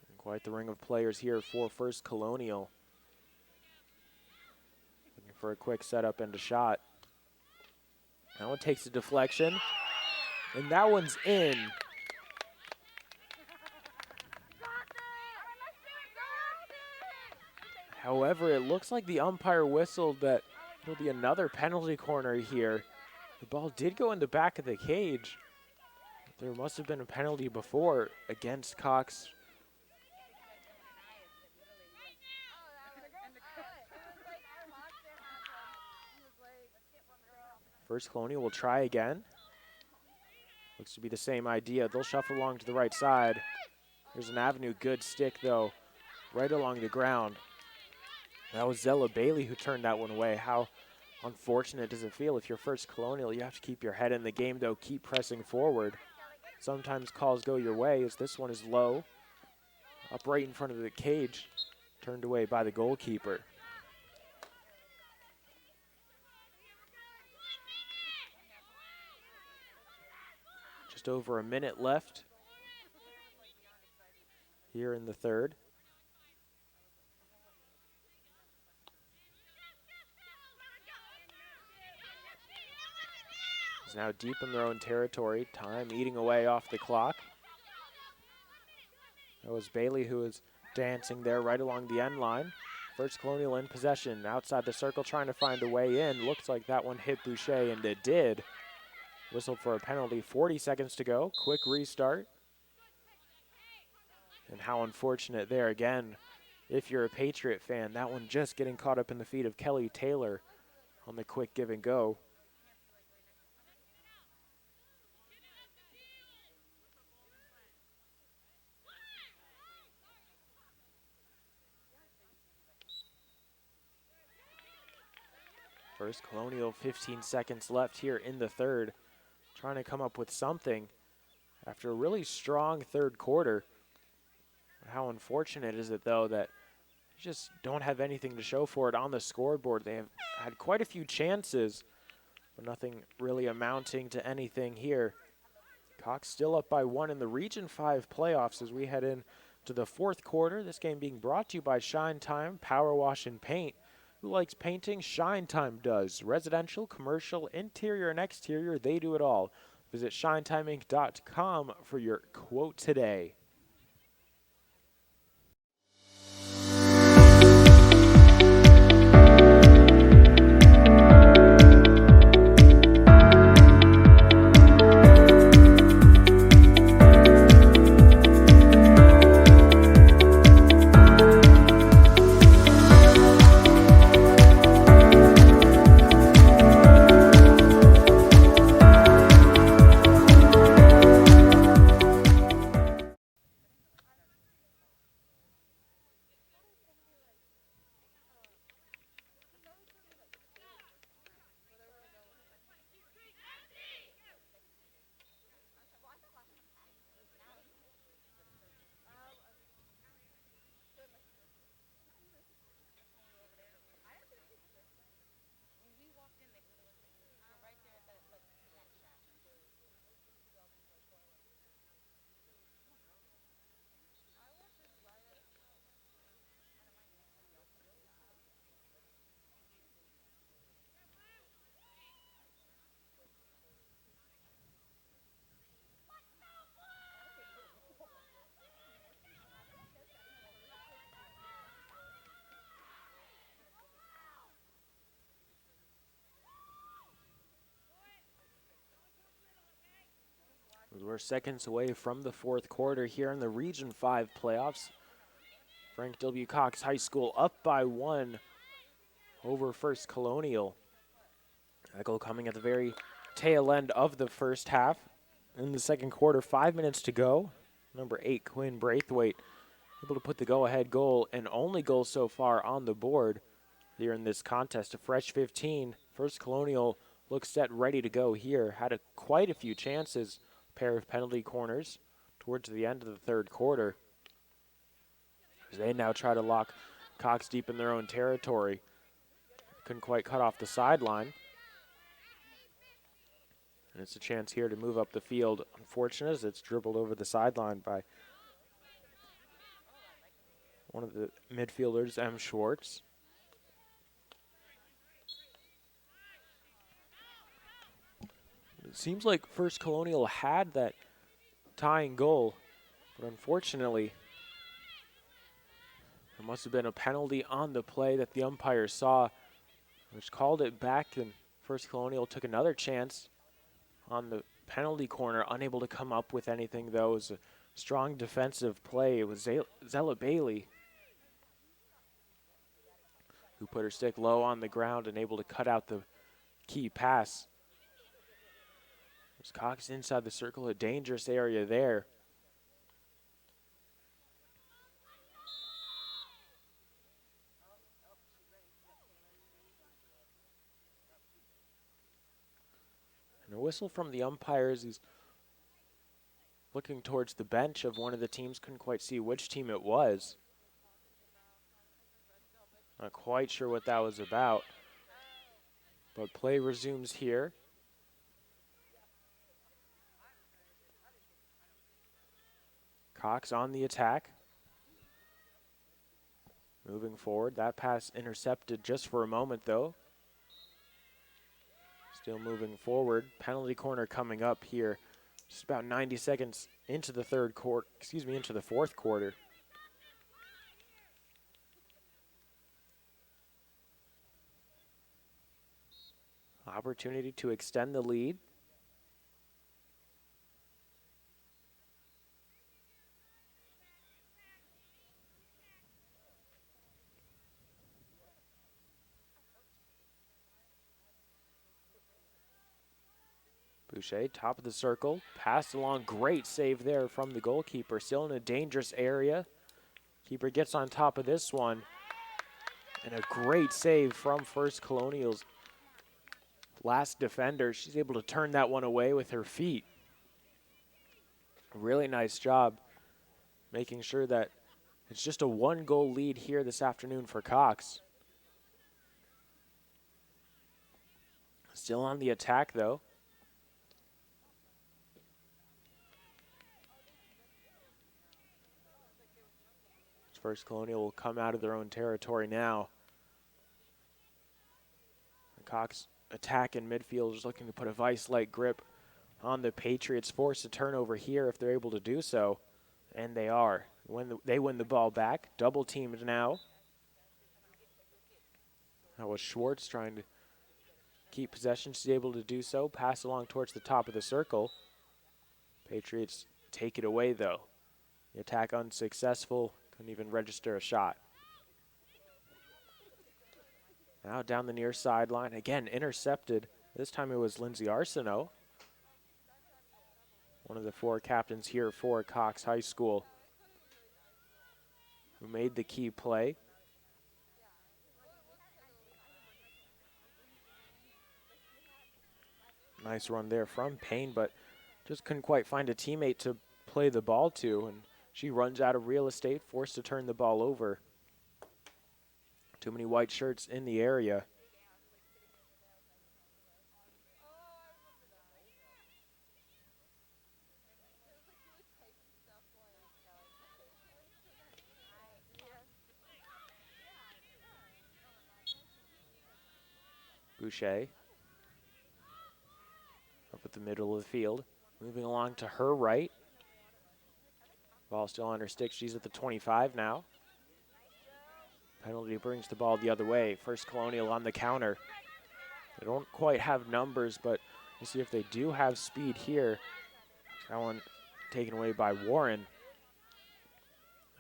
And quite the ring of players here for First Colonial. Looking for a quick setup and a shot. That one takes a deflection, and that one's in. However, it looks like the umpire whistled that there'll be another penalty corner here. The ball did go in the back of the cage. There must have been a penalty before against Cox. First Colonial will try again. Looks to be the same idea. They'll shuffle along to the right side. There's an avenue, good stick though, right along the ground. That was Zella Bailey who turned that one away. How unfortunate does it feel if you're First Colonial? You have to keep your head in the game though, keep pressing forward. Sometimes calls go your way, as this one is low, up right in front of the cage, turned away by the goalkeeper. Just over a minute left here in the third. Is now deep in their own territory. Time eating away off the clock. That was Bailey who was dancing there right along the end line. First Colonial in possession, outside the circle trying to find a way in. Looks like that one hit Boucher, and it did. Whistled for a penalty, 40 seconds to go. Quick restart. And how unfortunate there again. If you're a Patriot fan, that one just getting caught up in the feet of Kelly Taylor on the quick give and go. First Colonial, 15 seconds left here in the third. Trying to come up with something after a really strong third quarter. How unfortunate is it, though, that they just don't have anything to show for it on the scoreboard. They have had quite a few chances, but nothing really amounting to anything here. Cox still up by one in the Region 5 playoffs as we head in to to the fourth quarter. This game being brought to you by Shine Time Power Wash and Paint. Who likes painting? Shine Time does. Residential, commercial, interior, and exterior, they do it all. Visit shinetimeinc.com for your quote today. We're seconds away from the fourth quarter here in the Region 5 playoffs. Frank W. Cox High School up by 1 over First Colonial. That goal coming at the very tail end of the first half. In the second quarter, 5 minutes to go. Number 8, Quinn Braithwaite, able to put the go-ahead goal and only goal so far on the board here in this contest. A fresh 15. First Colonial looks set, ready to go here. Had quite a few chances. Pair of penalty corners towards the end of the third quarter. As they now try to lock Cox deep in their own territory. Couldn't quite cut off the sideline. And it's a chance here to move up the field. Unfortunate as it's dribbled over the sideline by one of the midfielders, M. Schwartz. It seems like First Colonial had that tying goal, but unfortunately, there must have been a penalty on the play that the umpire saw, which called it back, and First Colonial took another chance on the penalty corner, unable to come up with anything, though. It was a strong defensive play. It was Zella Bailey who put her stick low on the ground and able to cut out the key pass. As Cox inside the circle, a dangerous area there. And a whistle from the umpires. He's looking towards the bench of one of the teams. Couldn't quite see which team it was. Not quite sure what that was about. But play resumes here. Cox on the attack. Moving forward. That pass intercepted just for a moment, though. Still moving forward. Penalty corner coming up here. Just about 90 seconds into the into the fourth quarter. Opportunity to extend the lead. Boucher, top of the circle, passed along, great save there from the goalkeeper, still in a dangerous area. Keeper gets on top of this one, and a great save from First Colonial's last defender. She's able to turn that one away with her feet. Really nice job making sure that it's just a 1-goal lead here this afternoon for Cox. Still on the attack, though. First Colonial will come out of their own territory now. Cox attack in midfield is looking to put a vice-like grip on the Patriots, force a turnover here if they're able to do so, and they are. They win the ball back, double teamed now. That was Schwartz trying to keep possession. She's able to do so, pass along towards the top of the circle. Patriots take it away though. The attack unsuccessful, couldn't even register a shot. Now down the near sideline, again intercepted. This time it was Lindsay Arsenault, one of the 4 captains here for Cox High School, who made the key play. Nice run there from Payne, but just couldn't quite find a teammate to play the ball to, and she runs out of real estate, forced to turn the ball over. Too many white shirts in the area. Boucher up at the middle of the field, moving along to her right. Ball still on her stick. She's at the 25 now. Penalty brings the ball the other way. First Colonial on the counter. They don't quite have numbers, but you see if they do have speed here. That one taken away by Warren.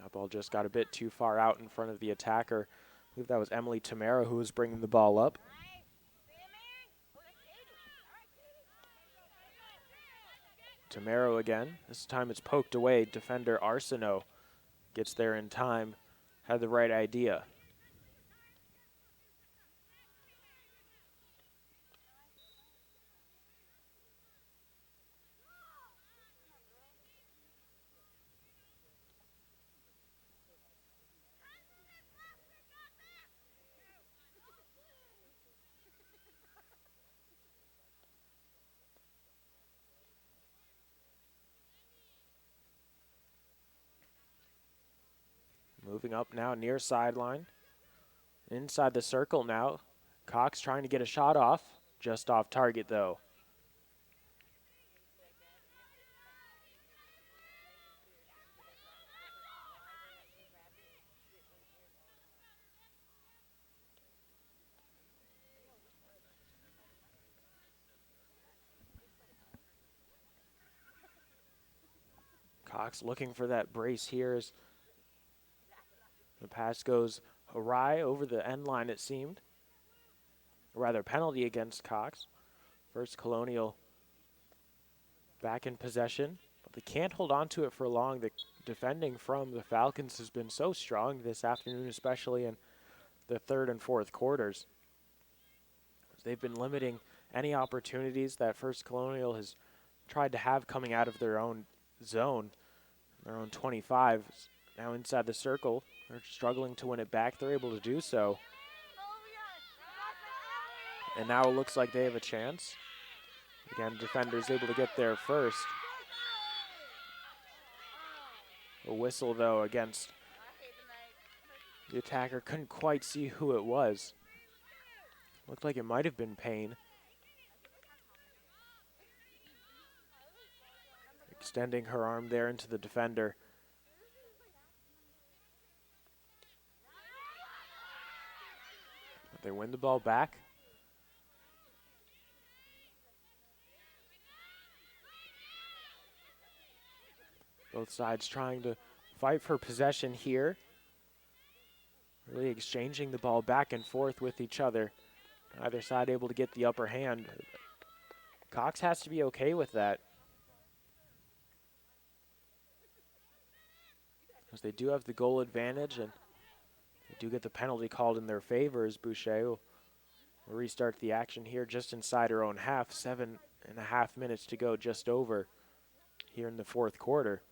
That ball just got a bit too far out in front of the attacker. I believe that was Emily Tamara who was bringing the ball up. Tamaro again. This time it's poked away. Defender Arsenault gets there in time. Had the right idea. Moving up now near sideline. Inside the circle now. Cox trying to get a shot off. Just off target though. Cox looking for that brace here as the pass goes awry over the end line, it seemed. Or rather, penalty against Cox. First Colonial back in possession, but they can't hold on to it for long. The defending from the Falcons has been so strong this afternoon, especially in the third and fourth quarters. They've been limiting any opportunities that First Colonial has tried to have coming out of their own zone, their own 25. Now inside the circle, they're struggling to win it back. They're able to do so. And now it looks like they have a chance. Again, defender's able to get there first. A whistle, though, against the attacker. Couldn't quite see who it was. Looked like it might have been Payne. Extending her arm there into the defender. They win the ball back. Both sides trying to fight for possession here. Really exchanging the ball back and forth with each other. Either side able to get the upper hand. Cox has to be okay with that, because they do have the goal advantage, and they do get the penalty called in their favor as Boucher will restart the action here just inside her own half. 7.5 minutes to go, just over here in the fourth quarter.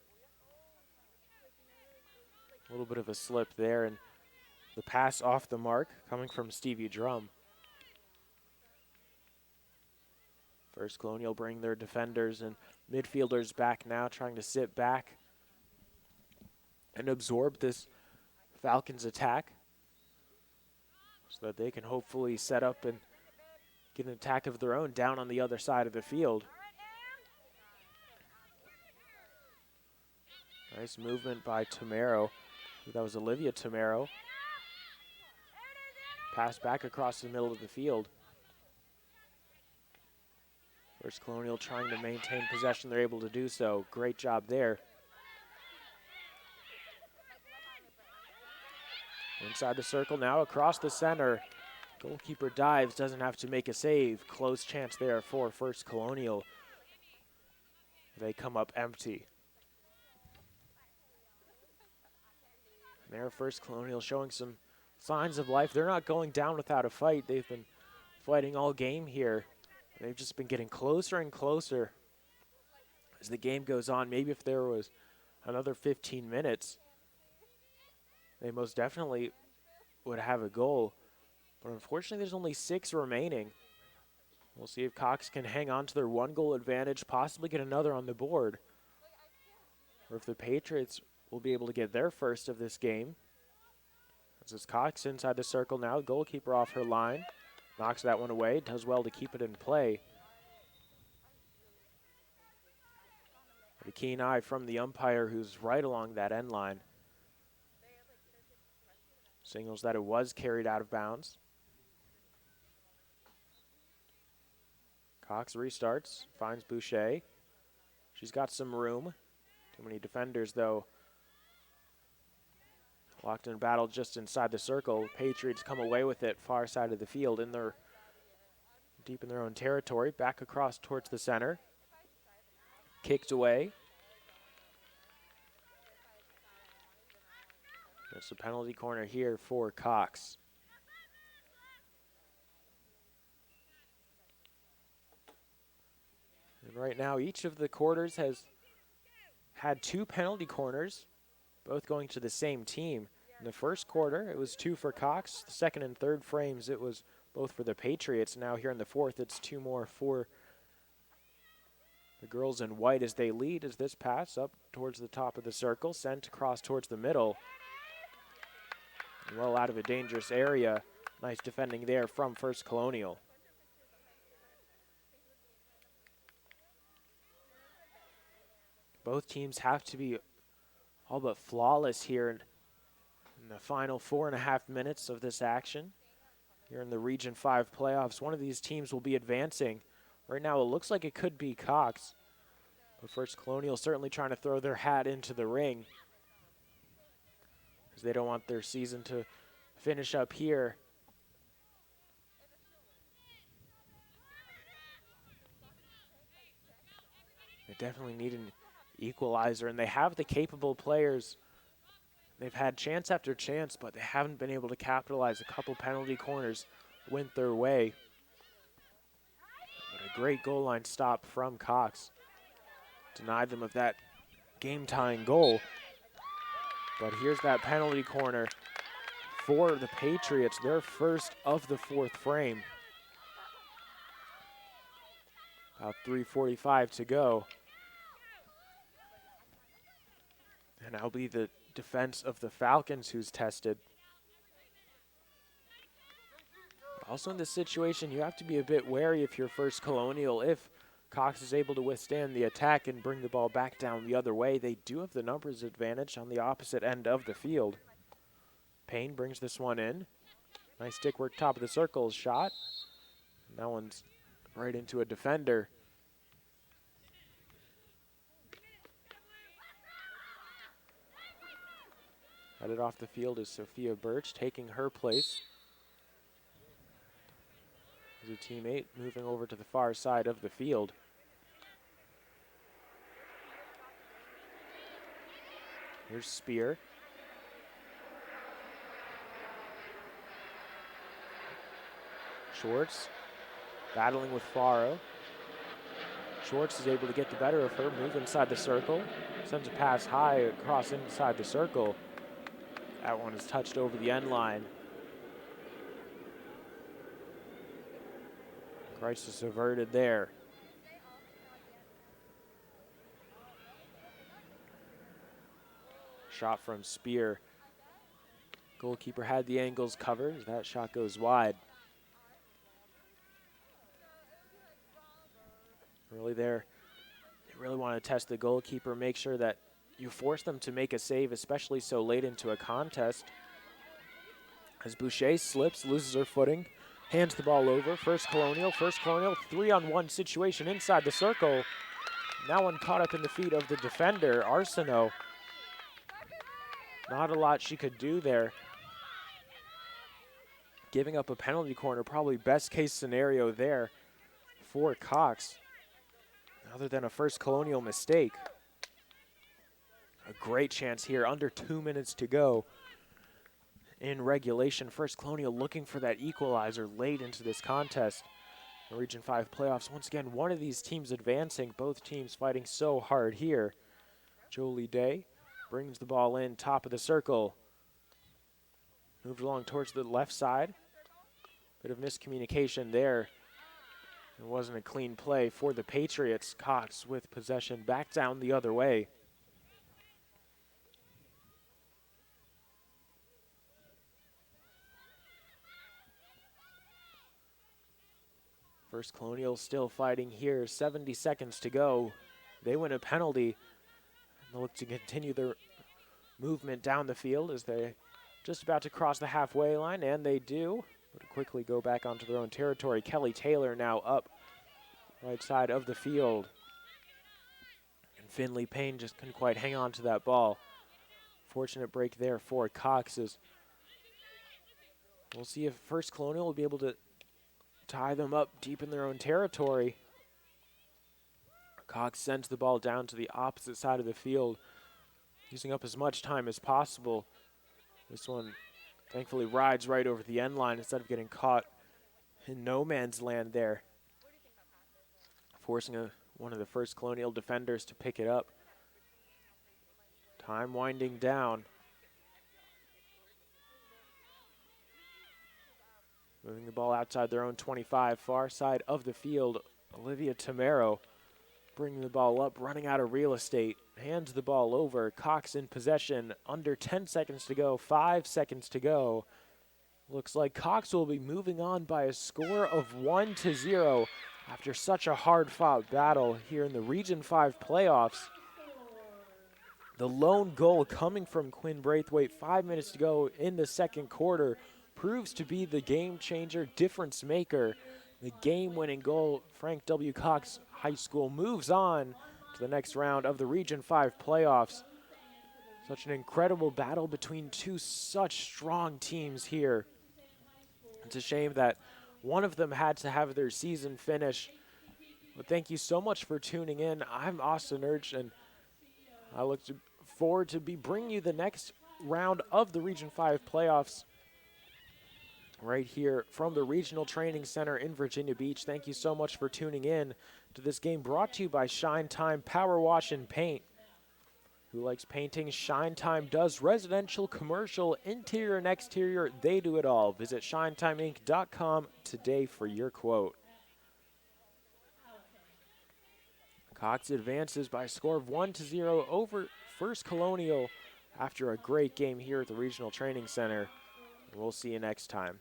A little bit of a slip there, and the pass off the mark coming from Stevie Drum. First Colonial bring their defenders and midfielders back now, trying to sit back and absorb this Falcons attack so that they can hopefully set up and get an attack of their own down on the other side of the field. Nice movement by Tamero. That was Olivia Tamero. Pass back across the middle of the field. First Colonial trying to maintain possession. They're able to do so. Great job there. Inside the circle now, across the center. Goalkeeper dives, doesn't have to make a save. Close chance there for First Colonial. They come up empty. And there, First Colonial showing some signs of life. They're not going down without a fight. They've been fighting all game here. They've just been getting closer and closer as the game goes on. Maybe if there was another 15 minutes, they most definitely would have a goal. But unfortunately, there's only 6 remaining. We'll see if Cox can hang on to their 1-goal advantage, possibly get another on the board. Or if the Patriots will be able to get their first of this game. This is Cox inside the circle now. Goalkeeper off her line. Knocks that one away. Does well to keep it in play. A keen eye from the umpire who's right along that end line. Signals that it was carried out of bounds. Cox restarts, finds Boucher. She's got some room. Too many defenders, though. Locked in battle just inside the circle. Patriots come away with it, far side of the field, deep in their own territory. Back across towards the center. Kicked away. It's a penalty corner here for Cox. And right now, each of the quarters has had 2 penalty corners, both going to the same team. In the first quarter, it was 2 for Cox. The second and third frames, it was both for the Patriots. Now here in the fourth, it's 2 more for the girls in white as they lead as this pass up towards the top of the circle, sent across towards the middle. Well out of a dangerous area. Nice defending there from First Colonial. Both teams have to be all but flawless here in the final 4.5 minutes of this action. Here in the Region 5 playoffs, one of these teams will be advancing. Right now it looks like it could be Cox. But First Colonial certainly trying to throw their hat into the ring, because they don't want their season to finish up here. They definitely need an equalizer, and they have the capable players. They've had chance after chance, but they haven't been able to capitalize. A couple penalty corners went their way. But a great goal line stop from Cox denied them of that game-tying goal. But here's that penalty corner for the Patriots, their first of the fourth frame. About 3:45 to go. And that'll be the defense of the Falcons who's tested. Also in this situation, you have to be a bit wary if you're First Colonial. If Cox is able to withstand the attack and bring the ball back down the other way, they do have the numbers advantage on the opposite end of the field. Payne brings this one in. Nice stick work, top of the circle shot. And that one's right into a defender. Headed off the field is Sophia Birch, taking her place as a teammate, moving over to the far side of the field. Here's Spear. Schwartz battling with Faro. Schwartz is able to get the better of her, move inside the circle, sends a pass high across inside the circle. That one is touched over the end line. Crisis averted there. Shot from Spear. Goalkeeper had the angles covered as that shot goes wide. Really there, they really want to test the goalkeeper, make sure that you force them to make a save, especially so late into a contest. As Boucher slips, loses her footing, hands the ball over. First Colonial, 3-on-1 situation inside the circle. That one caught up in the feet of the defender, Arsenault. Not a lot she could do there. Giving up a penalty corner, probably best case scenario there for Cox, other than a First Colonial mistake. A great chance here, under 2 minutes to go in regulation. First Colonial looking for that equalizer late into this contest. The Region 5 playoffs, once again, one of these teams advancing, both teams fighting so hard here. Jolie Day brings the ball in, top of the circle. Moved along towards the left side. Bit of miscommunication there. It wasn't a clean play for the Patriots. Cox with possession back down the other way. First Colonial still fighting here, 70 seconds to go. They win a penalty. They'll look to continue their movement down the field as they're just about to cross the halfway line, and they do. But quickly go back onto their own territory. Kelly Taylor now up right side of the field. And Finley Payne just couldn't quite hang on to that ball. Fortunate break there for Cox's. We'll see if First Colonial will be able to tie them up deep in their own territory. Cox sends the ball down to the opposite side of the field, using up as much time as possible. This one thankfully rides right over the end line instead of getting caught in no man's land there, forcing one of the First Colonial defenders to pick it up. Time winding down. Moving the ball outside their own 25, far side of the field. Olivia Tamero bringing the ball up, running out of real estate. Hands the ball over. Cox in possession. Under 10 seconds to go, 5 seconds to go. Looks like Cox will be moving on by a score of 1-0 after such a hard-fought battle here in the Region 5 playoffs. The lone goal coming from Quinn Braithwaite, 5 minutes to go in the second quarter, proves to be the game changer, difference maker. The game-winning goal, Frank W. Cox High School moves on to the next round of the Region 5 playoffs. Such an incredible battle between two such strong teams here. It's a shame that one of them had to have their season finish. But thank you so much for tuning in. I'm Austin Urch, and I look forward to bringing you the next round of the Region 5 playoffs right here from the Regional Training Center in Virginia Beach. Thank you so much for tuning in to this game, brought to you by Shine Time Power Wash and Paint. Who likes painting? Shine Time does residential, commercial, interior and exterior. They do it all. Visit shinetimeinc.com today for your quote. Cox advances by a score of 1-0 over First Colonial after a great game here at the Regional Training Center. We'll see you next time.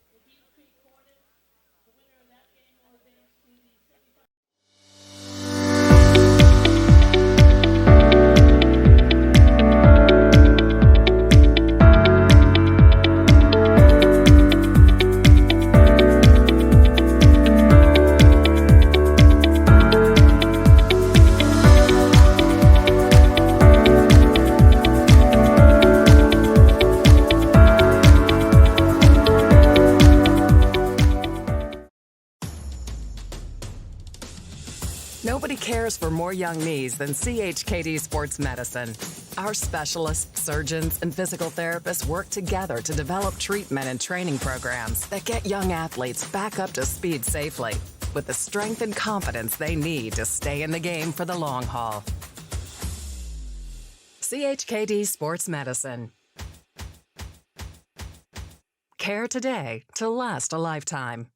Nobody cares for more young knees than CHKD Sports Medicine. Our specialists, surgeons, and physical therapists work together to develop treatment and training programs that get young athletes back up to speed safely with the strength and confidence they need to stay in the game for the long haul. CHKD Sports Medicine. Care today to last a lifetime.